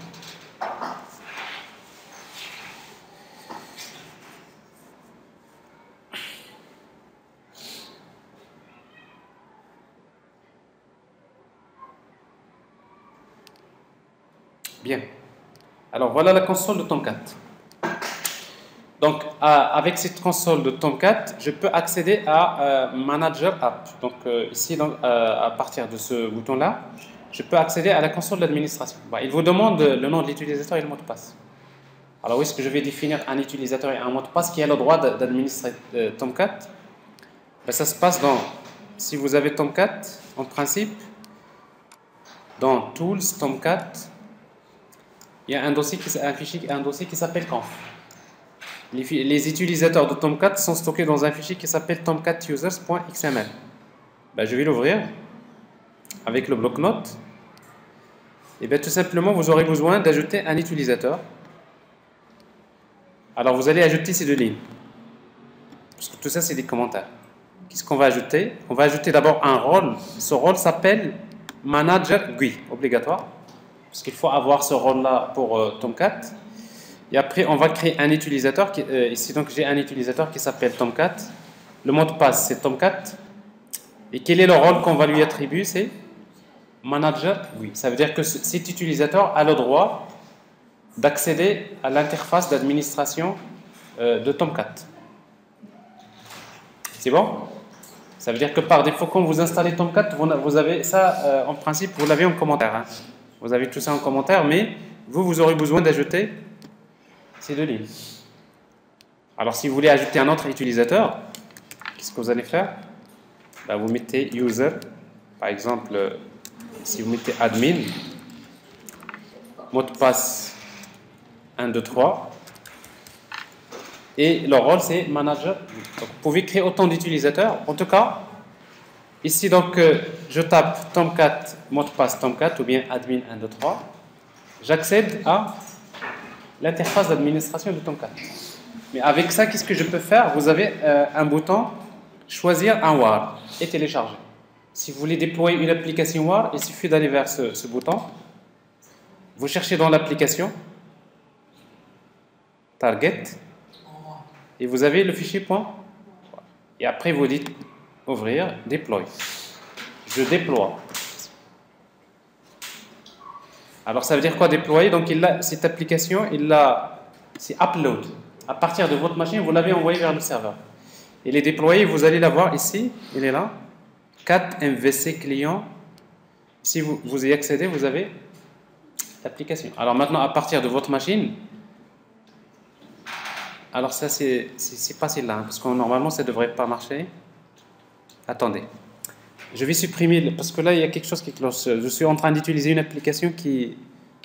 Bien. Alors voilà la console de Tomcat. Donc avec cette console de Tomcat, je peux accéder à Manager App. Donc ici, à partir de ce bouton-là, je peux accéder à la console d'administration. Bon, il vous demande le nom de l'utilisateur et le mot de passe. Alors où est-ce que je vais définir un utilisateur et un mot de passe qui a le droit d'administrer Tomcat? Ben, ça se passe si vous avez Tomcat, en principe, dans Tools, Tomcat, il y a un dossier qui s'appelle conf. Les utilisateurs de Tomcat sont stockés dans un fichier qui s'appelle tomcatusers.xml. Ben, je vais l'ouvrir avec le bloc-notes. Et bien tout simplement, vous aurez besoin d'ajouter un utilisateur. Alors vous allez ajouter ces deux lignes. Parce que tout ça, c'est des commentaires. Qu'est-ce qu'on va ajouter? On va ajouter d'abord un rôle. Ce rôle s'appelle Manager GUI, obligatoire. Parce qu'il faut avoir ce rôle-là pour Tomcat. Et après, on va créer un utilisateur. Ici, donc, j'ai un utilisateur qui s'appelle Tomcat. Le mot de passe, c'est Tomcat. Et quel est le rôle qu'on va lui attribuer? C'est Manager GUI. Ça veut dire que cet utilisateur a le droit d'accéder à l'interface d'administration de Tomcat. C'est bon? Ça veut dire que par défaut, quand vous installez Tomcat, vous avez ça, en principe, vous l'avez en commentaire. Hein. Vous avez tout ça en commentaire, mais vous aurez besoin d'ajouter ces deux lignes. Alors, si vous voulez ajouter un autre utilisateur, qu'est-ce que vous allez faire? Ben, vous mettez user, par exemple, si vous mettez admin, mot de passe 1, 2, 3, et le rôle c'est manager. Donc, vous pouvez créer autant d'utilisateurs. En tout cas, ici donc je tape Tomcat, mot de passe Tomcat ou bien admin 1, 2, 3. J'accède à l'interface d'administration de Tomcat. Mais avec ça, qu'est-ce que je peux faire? Vous avez un bouton choisir un WAR et télécharger. Si vous voulez déployer une application WAR, il suffit d'aller vers ce bouton. Vous cherchez dans l'application Target et vous avez le fichier point. Et après vous dites ouvrir, déployer. Je déploie. Alors ça veut dire quoi déployer? Donc cette application, c'est upload. À partir de votre machine, vous l'avez envoyé vers le serveur. Il est déployé, vous allez la voir ici, il est là. 4 MVC client. Si vous y accédez, vous avez l'application. Alors maintenant, à partir de votre machine, alors ça c'est pas celle-là, hein, parce que normalement ça ne devrait pas marcher. Attendez. Je vais supprimer, parce que là il y a quelque chose qui cloche. Je suis en train d'utiliser une application qui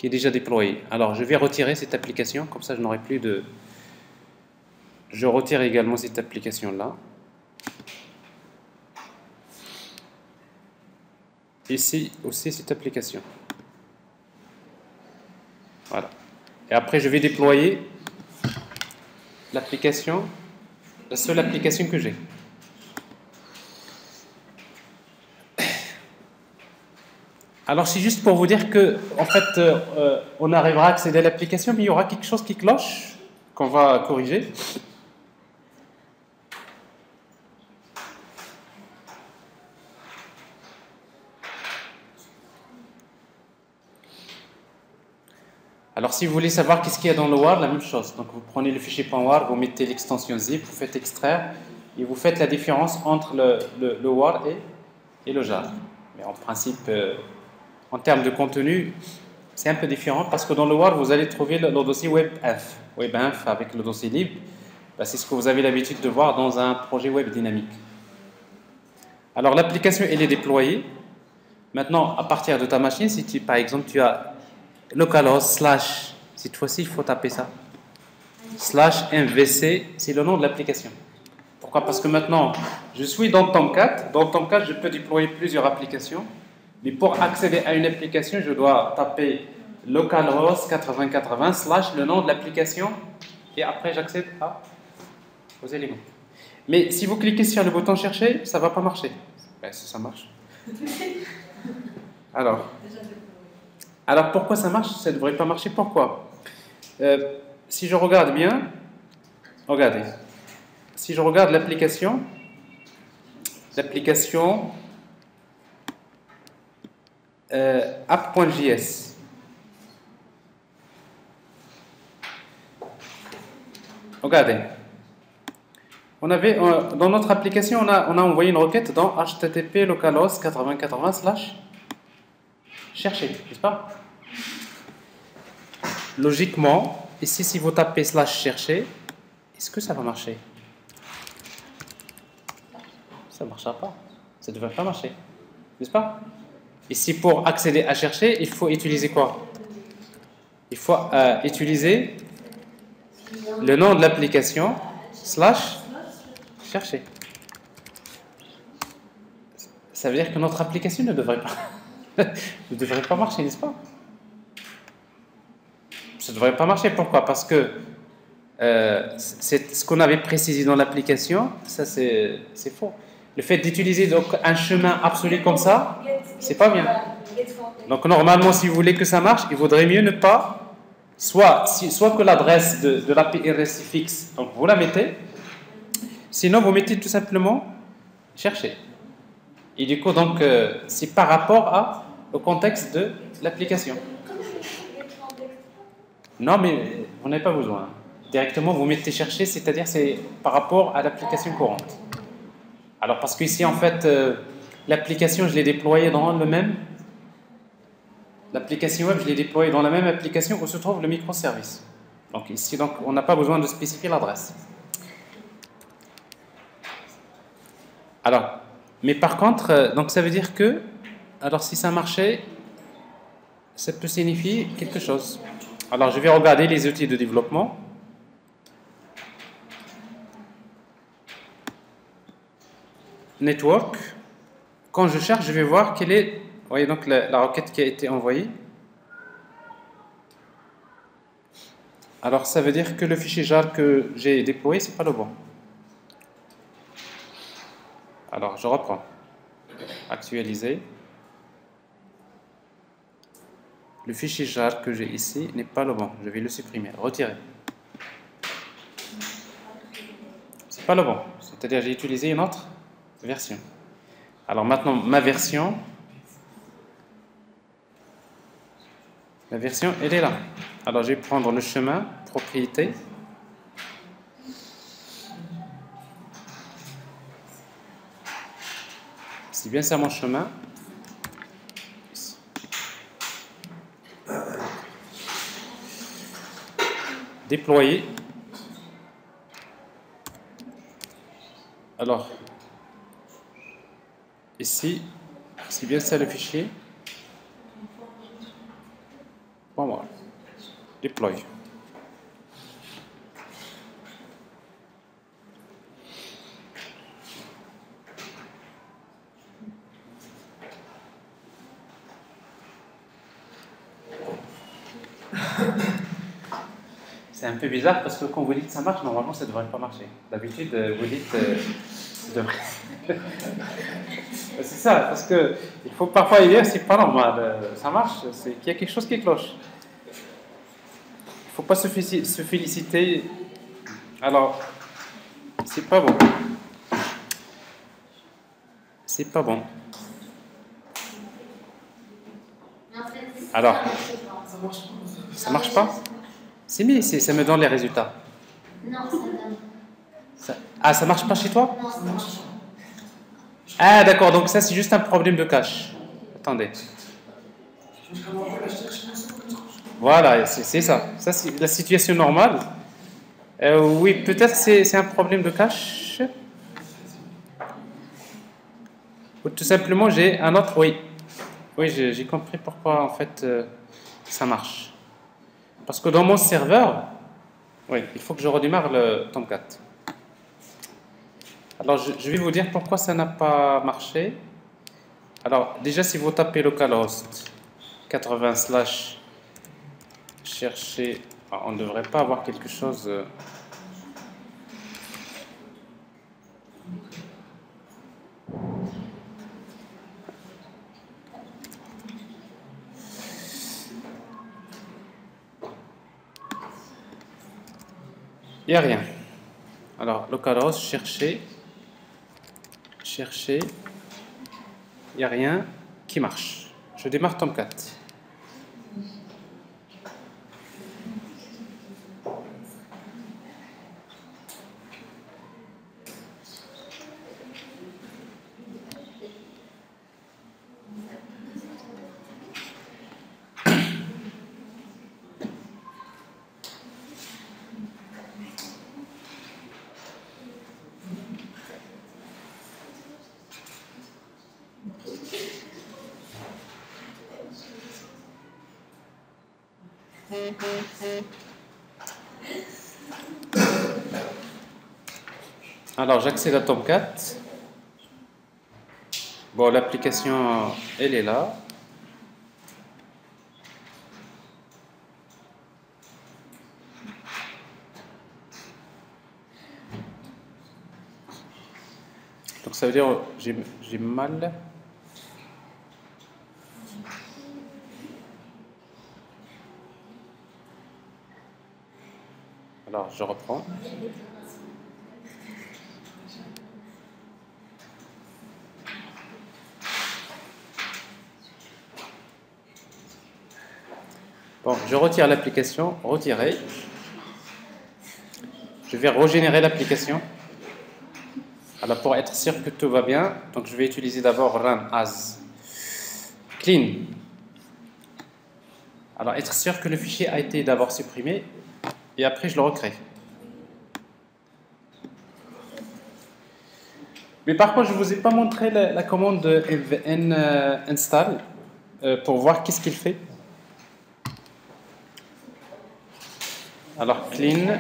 est déjà déployée. Alors je vais retirer cette application, comme ça je n'aurai plus de... Je retire également cette application-là. Ici aussi cette application. Voilà. Et après je vais déployer l'application, la seule application que j'ai. Alors c'est juste pour vous dire que en fait on arrivera à accéder à l'application, mais il y aura quelque chose qui cloche qu'on va corriger. Alors si vous voulez savoir qu'est-ce qu'il y a dans le WAR, la même chose. Donc vous prenez le fichier .war, vous mettez l'extension zip, vous faites extraire et vous faites la différence entre le WAR et le jar. Mais en principe, en termes de contenu, c'est un peu différent parce que dans le WAR, vous allez trouver le dossier WebInf. WebInf avec le dossier libre, c'est ce que vous avez l'habitude de voir dans un projet web dynamique. Alors l'application, elle est déployée. Maintenant, à partir de ta machine, si par exemple tu as localhost / cette fois-ci il faut taper ça /mvc, c'est le nom de l'application. Pourquoi? Parce que maintenant je suis dans Tomcat. Dans Tomcat je peux déployer plusieurs applications, mais pour accéder à une application je dois taper localhost 8080 / le nom de l'application et après j'accède aux éléments. Mais si vous cliquez sur le bouton chercher, ça ne va pas marcher. Ben, ça marche. Alors pourquoi ça marche? Ça ne devrait pas marcher. Pourquoi? Si je regarde bien, regardez. Si je regarde l'application app.js. Regardez. Dans notre application, on a envoyé une requête dans http localhost 8080 / chercher, n'est-ce pas? Logiquement, ici, si vous tapez / chercher, est-ce que ça va marcher? Ça ne marchera pas. Ça ne devrait pas marcher, n'est-ce pas? Ici, pour accéder à chercher, il faut utiliser quoi? il faut utiliser le nom de l'application slash chercher. Ça veut dire que notre application ne devrait pas marcher, n'est-ce pas? Ça ne devrait pas marcher. Pourquoi? Parce que c'est ce qu'on avait précisé dans l'application, ça c'est faux. Le fait d'utiliser donc un chemin absolu comme ça, c'est pas bien. Donc normalement, si vous voulez que ça marche, il vaudrait mieux ne pas, soit que l'adresse de l'API reste fixe, donc vous la mettez, sinon vous mettez tout simplement chercher. Et du coup, donc, c'est par rapport au contexte de l'application. Non, mais vous n'avez pas besoin. Directement, vous mettez chercher, c'est-à-dire c'est par rapport à l'application courante. Alors, parce qu'ici, en fait, l'application, je l'ai déployée dans le même... L'application web, je l'ai déployée dans la même application où se trouve le microservice. Donc, ici, donc, on n'a pas besoin de spécifier l'adresse. Alors, mais par contre, donc ça veut dire que, alors si ça marchait, ça peut signifier quelque chose. Alors, je vais regarder les outils de développement. Network. Quand je cherche, je vais voir quelle est, vous voyez donc la requête qui a été envoyée. Alors, ça veut dire que le fichier jar que j'ai déployé, c'est pas le bon. Alors, je reprends. Actualiser. Le fichier jar que j'ai ici n'est pas le bon. Je vais le supprimer, retirer. C'est pas le bon. C'est-à-dire j'ai utilisé une autre version. Alors maintenant, ma version, elle est là. Alors je vais prendre le chemin, propriété. C'est bien ça mon chemin. Déployer. Alors, ici, c'est bien ça le fichier. Voilà. Deploy. C'est un peu bizarre parce que quand vous dites ça marche, normalement ça ne devrait pas marcher. D'habitude, vous dites ça devrait. C'est ça, parce que il faut parfois dire c'est pas normal, ça marche, c'est qu'il y a quelque chose qui cloche. Il ne faut pas se féliciter. Alors, c'est pas bon. C'est pas bon. Alors, ça marche pas? C'est mieux, ça me donne les résultats. Non, ça donne. Ah, ça marche pas chez toi? Non, ça marche pas. Ah, d'accord, donc ça c'est juste un problème de cache. Attendez. Voilà, c'est ça. Ça c'est la situation normale. Oui, peut-être c'est un problème de cache. Ou tout simplement j'ai un autre. Oui, oui, j'ai compris pourquoi en fait ça marche. Parce que dans mon serveur, oui, il faut que je redémarre le Tomcat. Alors je vais vous dire pourquoi ça n'a pas marché. Alors déjà si vous tapez localhost 80 / chercher, on ne devrait pas avoir quelque chose. Il n'y a rien. Alors, localhost, chercher, il n'y a rien qui marche. Je démarre Tomcat. Alors, j'accède à Tomcat. Bon, l'application, elle est là. Donc, ça veut dire j'ai mal. Alors, je reprends. Bon, je retire l'application, retirer. Je vais régénérer l'application. Alors, pour être sûr que tout va bien, donc je vais utiliser d'abord run as clean. Alors, être sûr que le fichier a été d'abord supprimé et après je le recrée. Mais par contre, je ne vous ai pas montré la commande mvn install pour voir qu'est-ce qu'il fait. Alors, clean.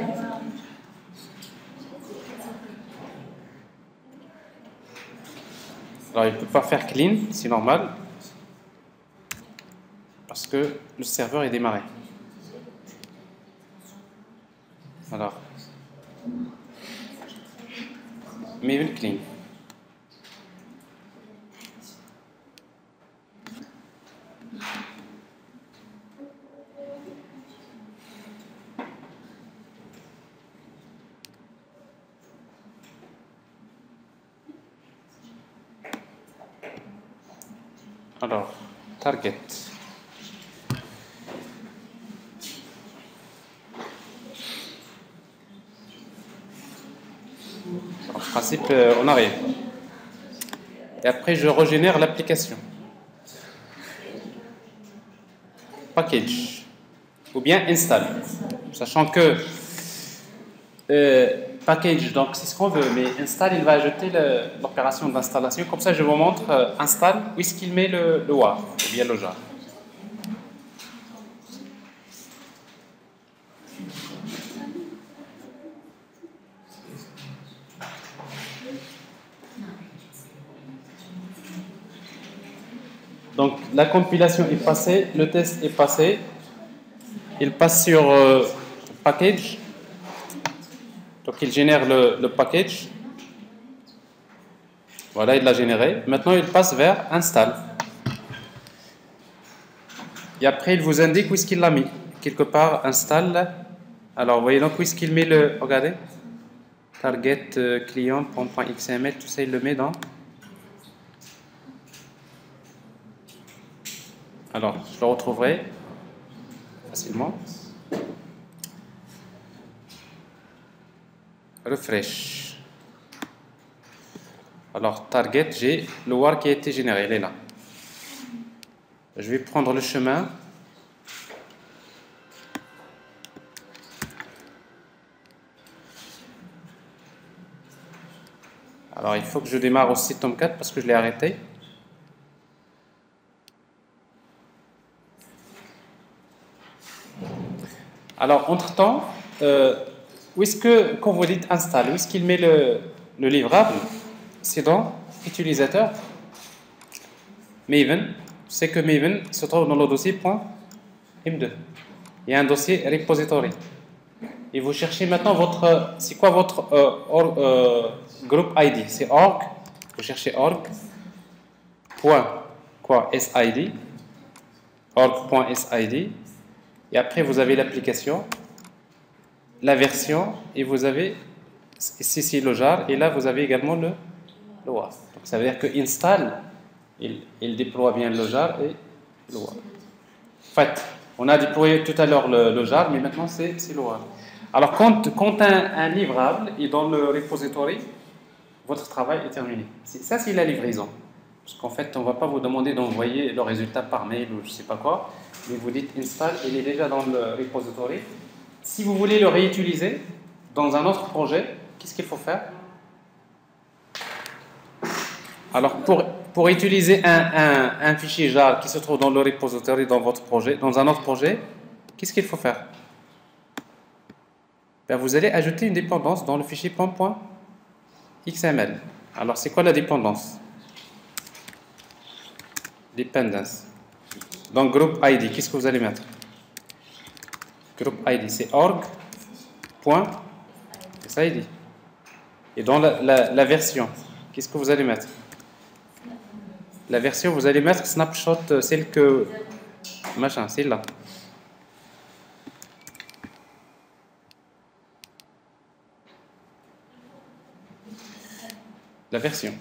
Alors, il ne peut pas faire clean, c'est normal, parce que le serveur est démarré. Alors, maven clean. Alors, target. En principe, on arrive. Et après, je régénère l'application. Package. Ou bien install. Sachant que package, donc c'est ce qu'on veut, mais install, il va ajouter l'opération d'installation. Comme ça, je vous montre install, où est-ce qu'il met le WAR, ou bien le jar. Donc la compilation est passée, le test est passé, il passe sur package, donc il génère le package, voilà, il l'a généré, maintenant il passe vers install, et après il vous indique où est-ce qu'il l'a mis, quelque part install, alors vous voyez donc où est-ce qu'il met le, regardez, target client.xml, tout ça il le met dans. Alors, je le retrouverai facilement. Refresh. Alors, target, j'ai le WAR qui a été généré, il est là. Je vais prendre le chemin. Alors, il faut que je démarre aussi Tomcat parce que je l'ai arrêté. Alors, entre-temps, où est-ce que, quand vous dites install, où est-ce qu'il met le livrable? C'est dans utilisateur Maven. C'est que Maven se trouve dans le dossier .m2. Il y a un dossier repository. Et vous cherchez maintenant votre, c'est quoi votre groupe ID? C'est org. Vous cherchez org. .sid. org.sid. Et après, vous avez l'application, la version, et vous avez ici le jar, et là, vous avez également le WAR. Donc, ça veut dire que install, il déploie bien le jar et le WAR. En fait, on a déployé tout à l'heure le jar, mais maintenant, c'est le WAR. Alors, quand un livrable est dans le repository, votre travail est terminé. Ça, c'est la livraison. Parce qu'en fait, on ne va pas vous demander d'envoyer le résultat par mail ou je ne sais pas quoi. Mais vous dites install, il est déjà dans le repository. Si vous voulez le réutiliser dans un autre projet, qu'est-ce qu'il faut faire? Alors, pour utiliser un fichier jar qui se trouve dans le repository dans votre projet, dans un autre projet, qu'est-ce qu'il faut faire? Ben, vous allez ajouter une dépendance dans le fichier pom.xml. Alors, c'est quoi la dépendance? Dependence. Donc, group ID, qu'est-ce que vous allez mettre? Group ID, c'est org.sid. Et dans la version, qu'est-ce que vous allez mettre? La version, vous allez mettre snapshot, celle que... Machin, celle-là. La version.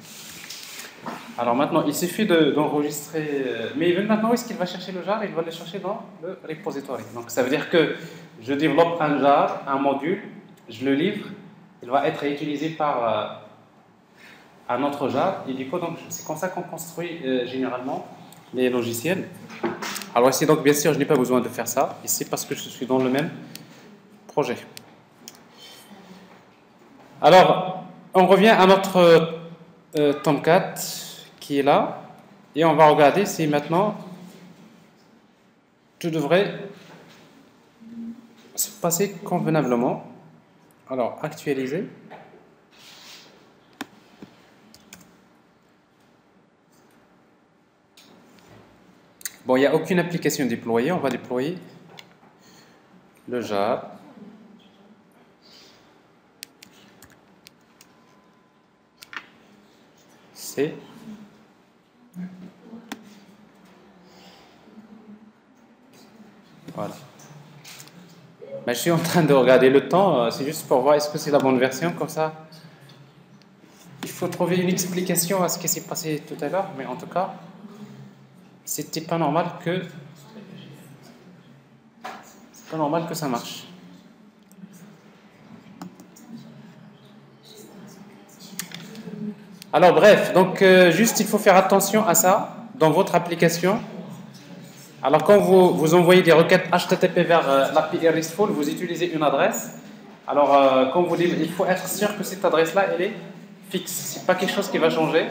Alors maintenant, il suffit d'enregistrer... mais maintenant, est-ce qu'il va chercher le jar? Il va le chercher dans le repository. Donc ça veut dire que je développe un jar, un module, je le livre, il va être utilisé par un autre jar. Et du coup, c'est comme ça qu'on construit généralement les logiciels. Alors ici, donc bien sûr, je n'ai pas besoin de faire ça. Ici, parce que je suis dans le même projet. Alors, on revient à notre Tomcat qui est là. Et on va regarder si maintenant tout devrait se passer convenablement. Alors, actualiser. Bon, il n'y a aucune application déployée. On va déployer le jar. C'est voilà. Mais je suis en train de regarder le temps. C'est juste pour voir est-ce que c'est la bonne version. Comme ça, il faut trouver une explication à ce qui s'est passé tout à l'heure. Mais en tout cas, c'est pas normal que ça marche. Alors bref, donc juste il faut faire attention à ça dans votre application. Alors quand vous envoyez des requêtes HTTP vers l'API RESTful, vous utilisez une adresse. Alors quand vous dites, il faut être sûr que cette adresse-là, elle est fixe. C'est pas quelque chose qui va changer.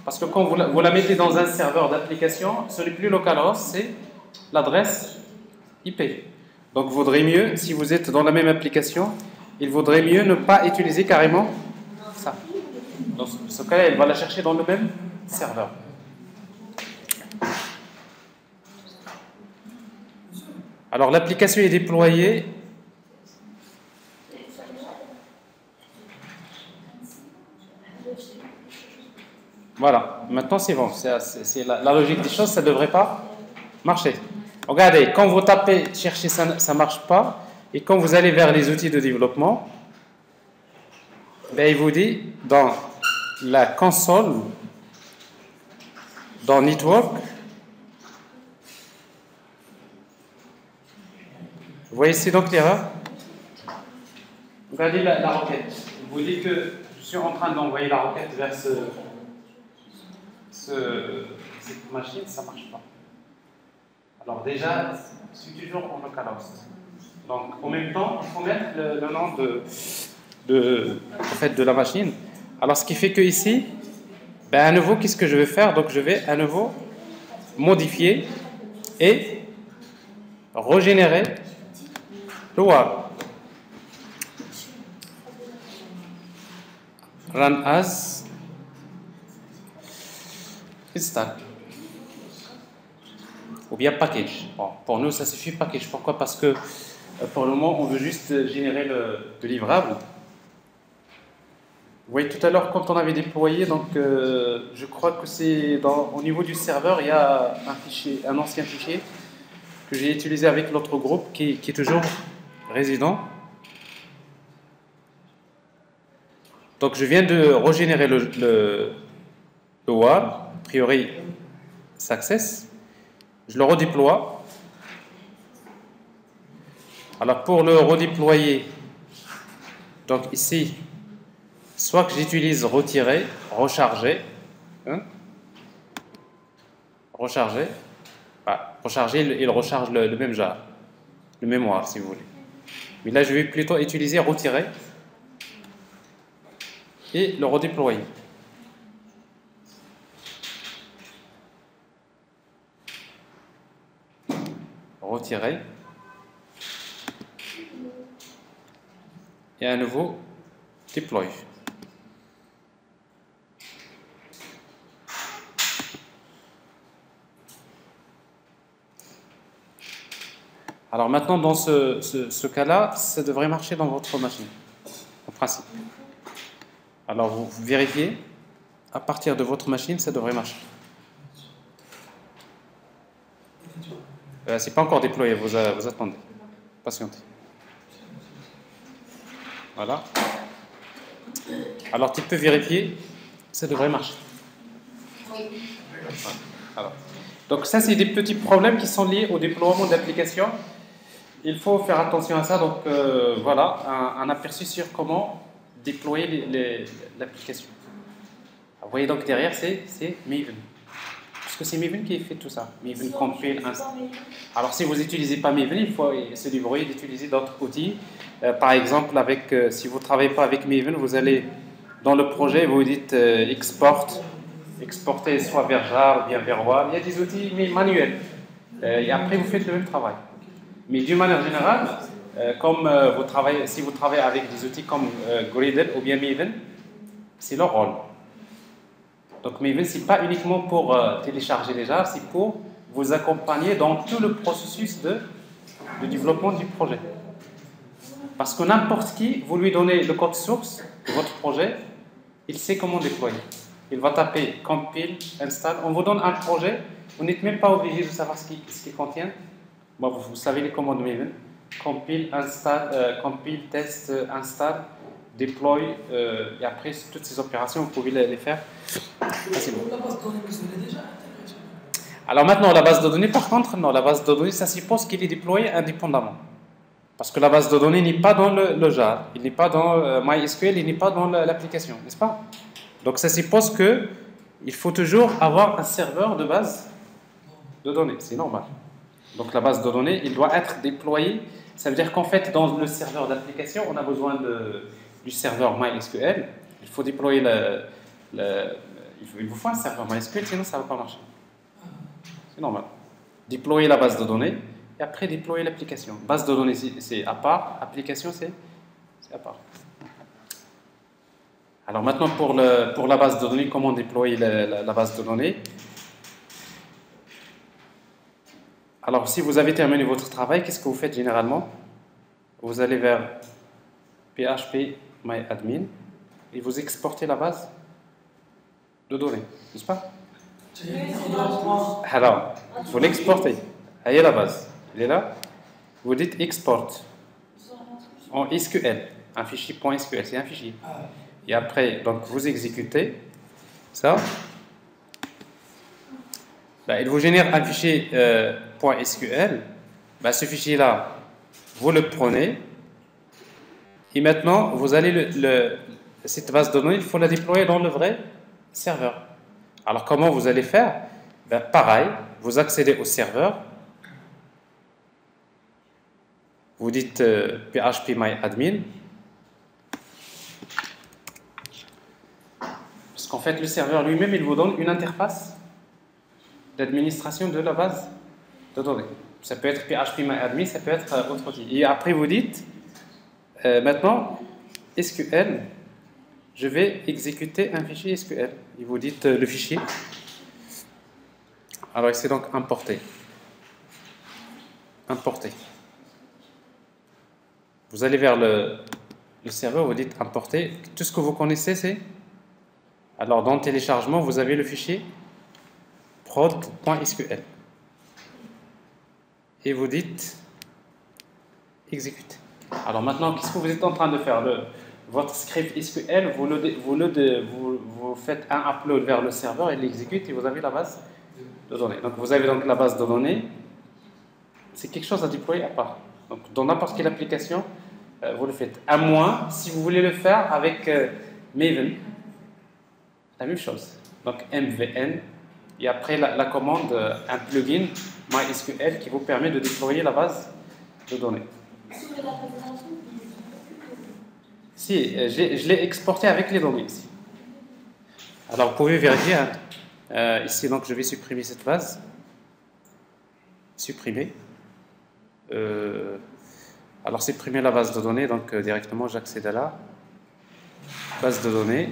Parce que quand vous la mettez dans un serveur d'application, ce n'est plus localhost, c'est l'adresse IP. Donc il vaudrait mieux, si vous êtes dans la même application, il vaudrait mieux ne pas utiliser carrément ça. Dans ce cas-là, elle va la chercher dans le même serveur. Alors l'application est déployée. Voilà, maintenant c'est bon. C'est la logique des choses, ça ne devrait pas marcher. Regardez, quand vous tapez chercher, ça ne marche pas. Et quand vous allez vers les outils de développement, ben, il vous dit dans la console, dans Network, vous voyez ici donc l'erreur. Regardez la requête. Il vous dit que je suis en train d'envoyer la requête vers cette machine, ça ne marche pas. Alors déjà, je suis toujours en localhost. Donc en même temps, il faut mettre le nom de la machine. Alors ce qui fait que ici, ben, à nouveau, qu'est-ce que je vais faire? Donc je vais à nouveau modifier et régénérer le war. Run as install. Ou bien package. Bon, pour nous, ça suffit package. Pourquoi? Parce que pour le moment, on veut juste générer le livrable. Vous voyez, tout à l'heure, quand on avait déployé, donc, je crois que c'est au niveau du serveur, il y a un ancien fichier que j'ai utilisé avec l'autre groupe qui est toujours résident. Donc, je viens de régénérer le war, a priori, success. Je le redéploie. Alors, pour le redéployer, donc ici, soit que j'utilise retirer, recharger, recharger, il recharge le même jar, le mémoire si vous voulez. Mais là, je vais plutôt utiliser retirer et le redéployer. Retirer et à nouveau deploy. Alors maintenant, dans ce cas-là, ça devrait marcher dans votre machine, en principe. Alors vous vérifiez, à partir de votre machine, ça devrait marcher. C'est pas encore déployé, vous attendez. Patientez. Voilà. Alors tu peux vérifier, ça devrait marcher. Oui. Alors, donc ça, c'est des petits problèmes qui sont liés au déploiement d'applications. Il faut faire attention à ça. Donc voilà, un aperçu sur comment déployer l'application. Vous voyez donc derrière, c'est Maven. Parce que c'est Maven qui fait tout ça. Maven compile. Alors si vous n'utilisez pas Maven, il faut se débrouiller d'utiliser d'autres outils. Par exemple, si vous ne travaillez pas avec Maven, vous allez dans le projet, vous dites exporter soit vers Jar ou bien vers WAL. Il y a des outils manuels. Et après, vous faites le même travail. Mais d'une manière générale, si vous travaillez avec des outils comme Gradle ou bien Maven, c'est leur rôle. Donc Maven, ce n'est pas uniquement pour télécharger les jars, c'est pour vous accompagner dans tout le processus de développement du projet. Parce que n'importe qui, vous lui donnez le code source de votre projet, il sait comment déployer. Il va taper compile, install. On vous donne un projet, vous n'êtes même pas obligé de savoir ce qu'il contient. Bon, vous savez les commandes Maven. Compile, install, compile, test, install, deploy, et après toutes ces opérations, vous pouvez les faire facilement. La base de données, vous l'avez déjà intégrée. Alors maintenant, la base de données, par contre, non, la base de données, ça suppose qu'il est déployé indépendamment. Parce que la base de données n'est pas dans le jar, il n'est pas dans MySQL, il n'est pas dans l'application, n'est-ce pas? Donc ça suppose qu'il faut toujours avoir un serveur de base de données, c'est normal. Donc la base de données, il doit être déployé. Ça veut dire qu'en fait, dans le serveur d'application, on a besoin du serveur MySQL. Il faut déployer il vous faut un serveur MySQL, sinon ça ne va pas marcher. C'est normal. Déployer la base de données et après déployer l'application. Base de données, c'est à part. Application, c'est à part. Alors maintenant, pour la base de données, comment déployer la base de données? Alors, si vous avez terminé votre travail, qu'est-ce que vous faites généralement? Vous allez vers phpMyAdmin et vous exportez la base de données, n'est-ce pas? Alors, vous l'exportez. Voyez la base, elle est là. Vous dites export en SQL, un fichier .SQL, c'est un fichier. Et après, donc vous exécutez ça. Ben, il vous génère un fichier .SQL. Ben, ce fichier-là, vous le prenez. Et maintenant, vous allez cette base de données, il faut la déployer dans le vrai serveur. Alors, comment vous allez faire? Ben, pareil, vous accédez au serveur. Vous dites phpMyAdmin. Parce qu'en fait, le serveur lui-même, il vous donne une interface d'administration de la base de données. Ça peut être phpMyAdmin, ça peut être autre outil. Et après, vous dites, maintenant, SQL, je vais exécuter un fichier SQL. Et vous dites le fichier. Alors, c'est donc importer. Importer. Vous allez vers le serveur, vous dites importer. Tout ce que vous connaissez, c'est... Alors, dans le téléchargement, vous avez le fichier prod.sql. Et vous dites exécuter. Alors maintenant, qu'est-ce que vous êtes en train de faire? Votre script SQL, vous faites un upload vers le serveur, il l'exécute et vous avez la base de données. Donc vous avez donc la base de données. C'est quelque chose à déployer à part. Donc dans n'importe quelle application, vous le faites. À moins si vous voulez le faire avec Maven, la même chose. Donc MVN. Et après la commande, un plugin MySQL qui vous permet de déployer la base de données. Si, je l'ai exporté avec les données ici. Alors vous pouvez vérifier. Hein. Ici, donc, je vais supprimer cette base. Supprimer. Alors, supprimer la base de données, donc directement j'accède à la base de données.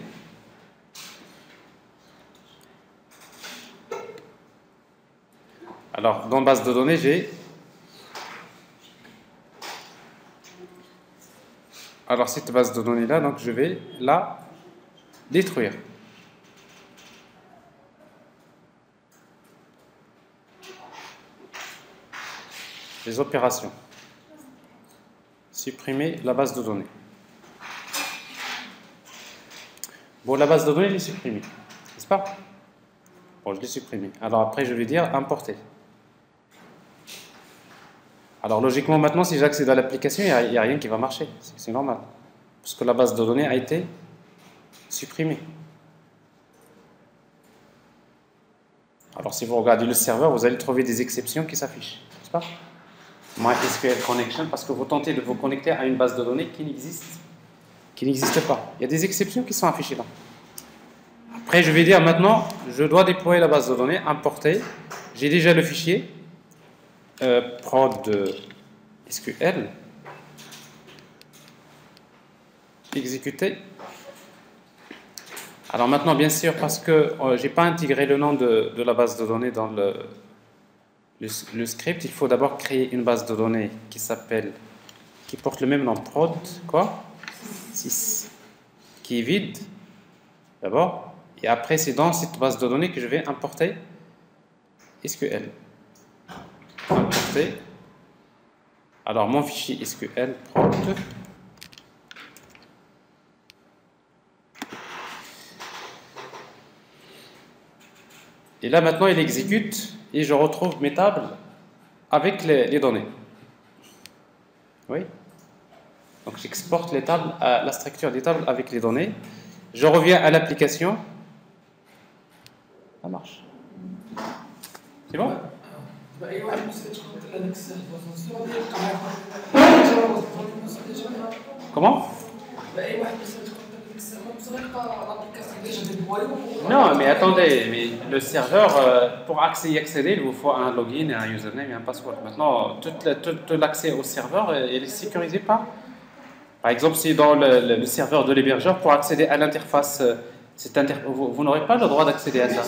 Alors, dans base de données, j'ai... Alors, cette base de données-là, donc je vais la détruire. Les opérations. Supprimer la base de données. Bon, la base de données, je l'ai supprimée, n'est-ce pas? Bon, je l'ai supprimée. Alors après, je vais dire importer. Alors logiquement, maintenant, si j'accède à l'application, il n'y a rien qui va marcher. C'est normal. Parce que la base de données a été supprimée. Alors si vous regardez le serveur, vous allez trouver des exceptions qui s'affichent, n'est-ce pas? MySQL Connection, parce que vous tentez de vous connecter à une base de données qui n'existe pas. Il y a des exceptions qui sont affichées là. Après, je vais dire maintenant, je dois déployer la base de données, importer. J'ai déjà le fichier prod SQL, exécuter. Alors maintenant, bien sûr, parce que je n'ai pas intégré le nom de la base de données dans le script, il faut d'abord créer une base de données qui porte le même nom, prod, quoi 6, qui est vide, d'abord, et après c'est dans cette base de données que je vais importer SQL. Importer, alors mon fichier SQL prod, et là maintenant il exécute et je retrouve mes tables avec les données. Oui. Donc j'exporte les tables, la structure des tables avec les données. Je reviens à l'application. Ça marche. C'est bon? Comment? Non, mais attendez, mais le serveur, pour y accéder, il vous faut un login, un username et un password. Maintenant, tout l'accès au serveur il est sécurisé par exemple, si dans le serveur de l'hébergeur, pour accéder à l'interface, vous n'aurez pas le droit d'accéder à ça.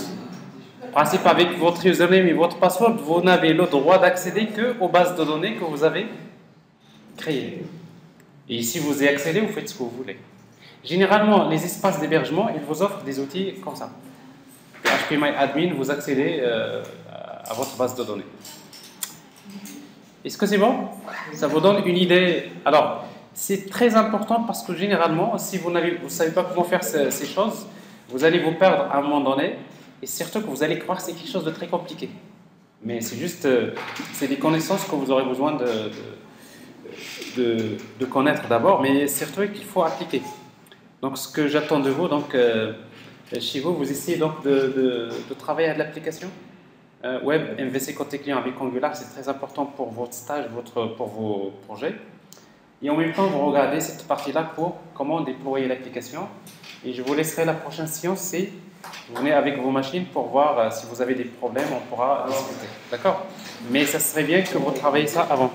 En principe, avec votre username et votre password, vous n'avez le droit d'accéder qu'aux bases de données que vous avez créées. Et si vous y accédez, vous faites ce que vous voulez. Généralement, les espaces d'hébergement, ils vous offrent des outils comme ça. PHPMyAdmin, vous accédez à votre base de données. Est-ce que c'est bon? Ça vous donne une idée? Alors, c'est très important parce que généralement, si vous ne savez pas comment faire ces choses, vous allez vous perdre à un moment donné et surtout que vous allez croire que c'est quelque chose de très compliqué. Mais c'est juste, c'est des connaissances que vous aurez besoin de connaître d'abord, mais surtout qu'il faut appliquer. Donc, ce que j'attends de vous, donc, chez vous, vous essayez donc de travailler à l'application web MVC côté client avec Angular, c'est très important pour votre stage, pour vos projets. Et en même temps, vous regardez cette partie-là pour comment déployer l'application. Et je vous laisserai la prochaine séance si vous venez avec vos machines pour voir si vous avez des problèmes, on pourra discuter. D'accord? Mais ça serait bien que vous travailliez ça avant.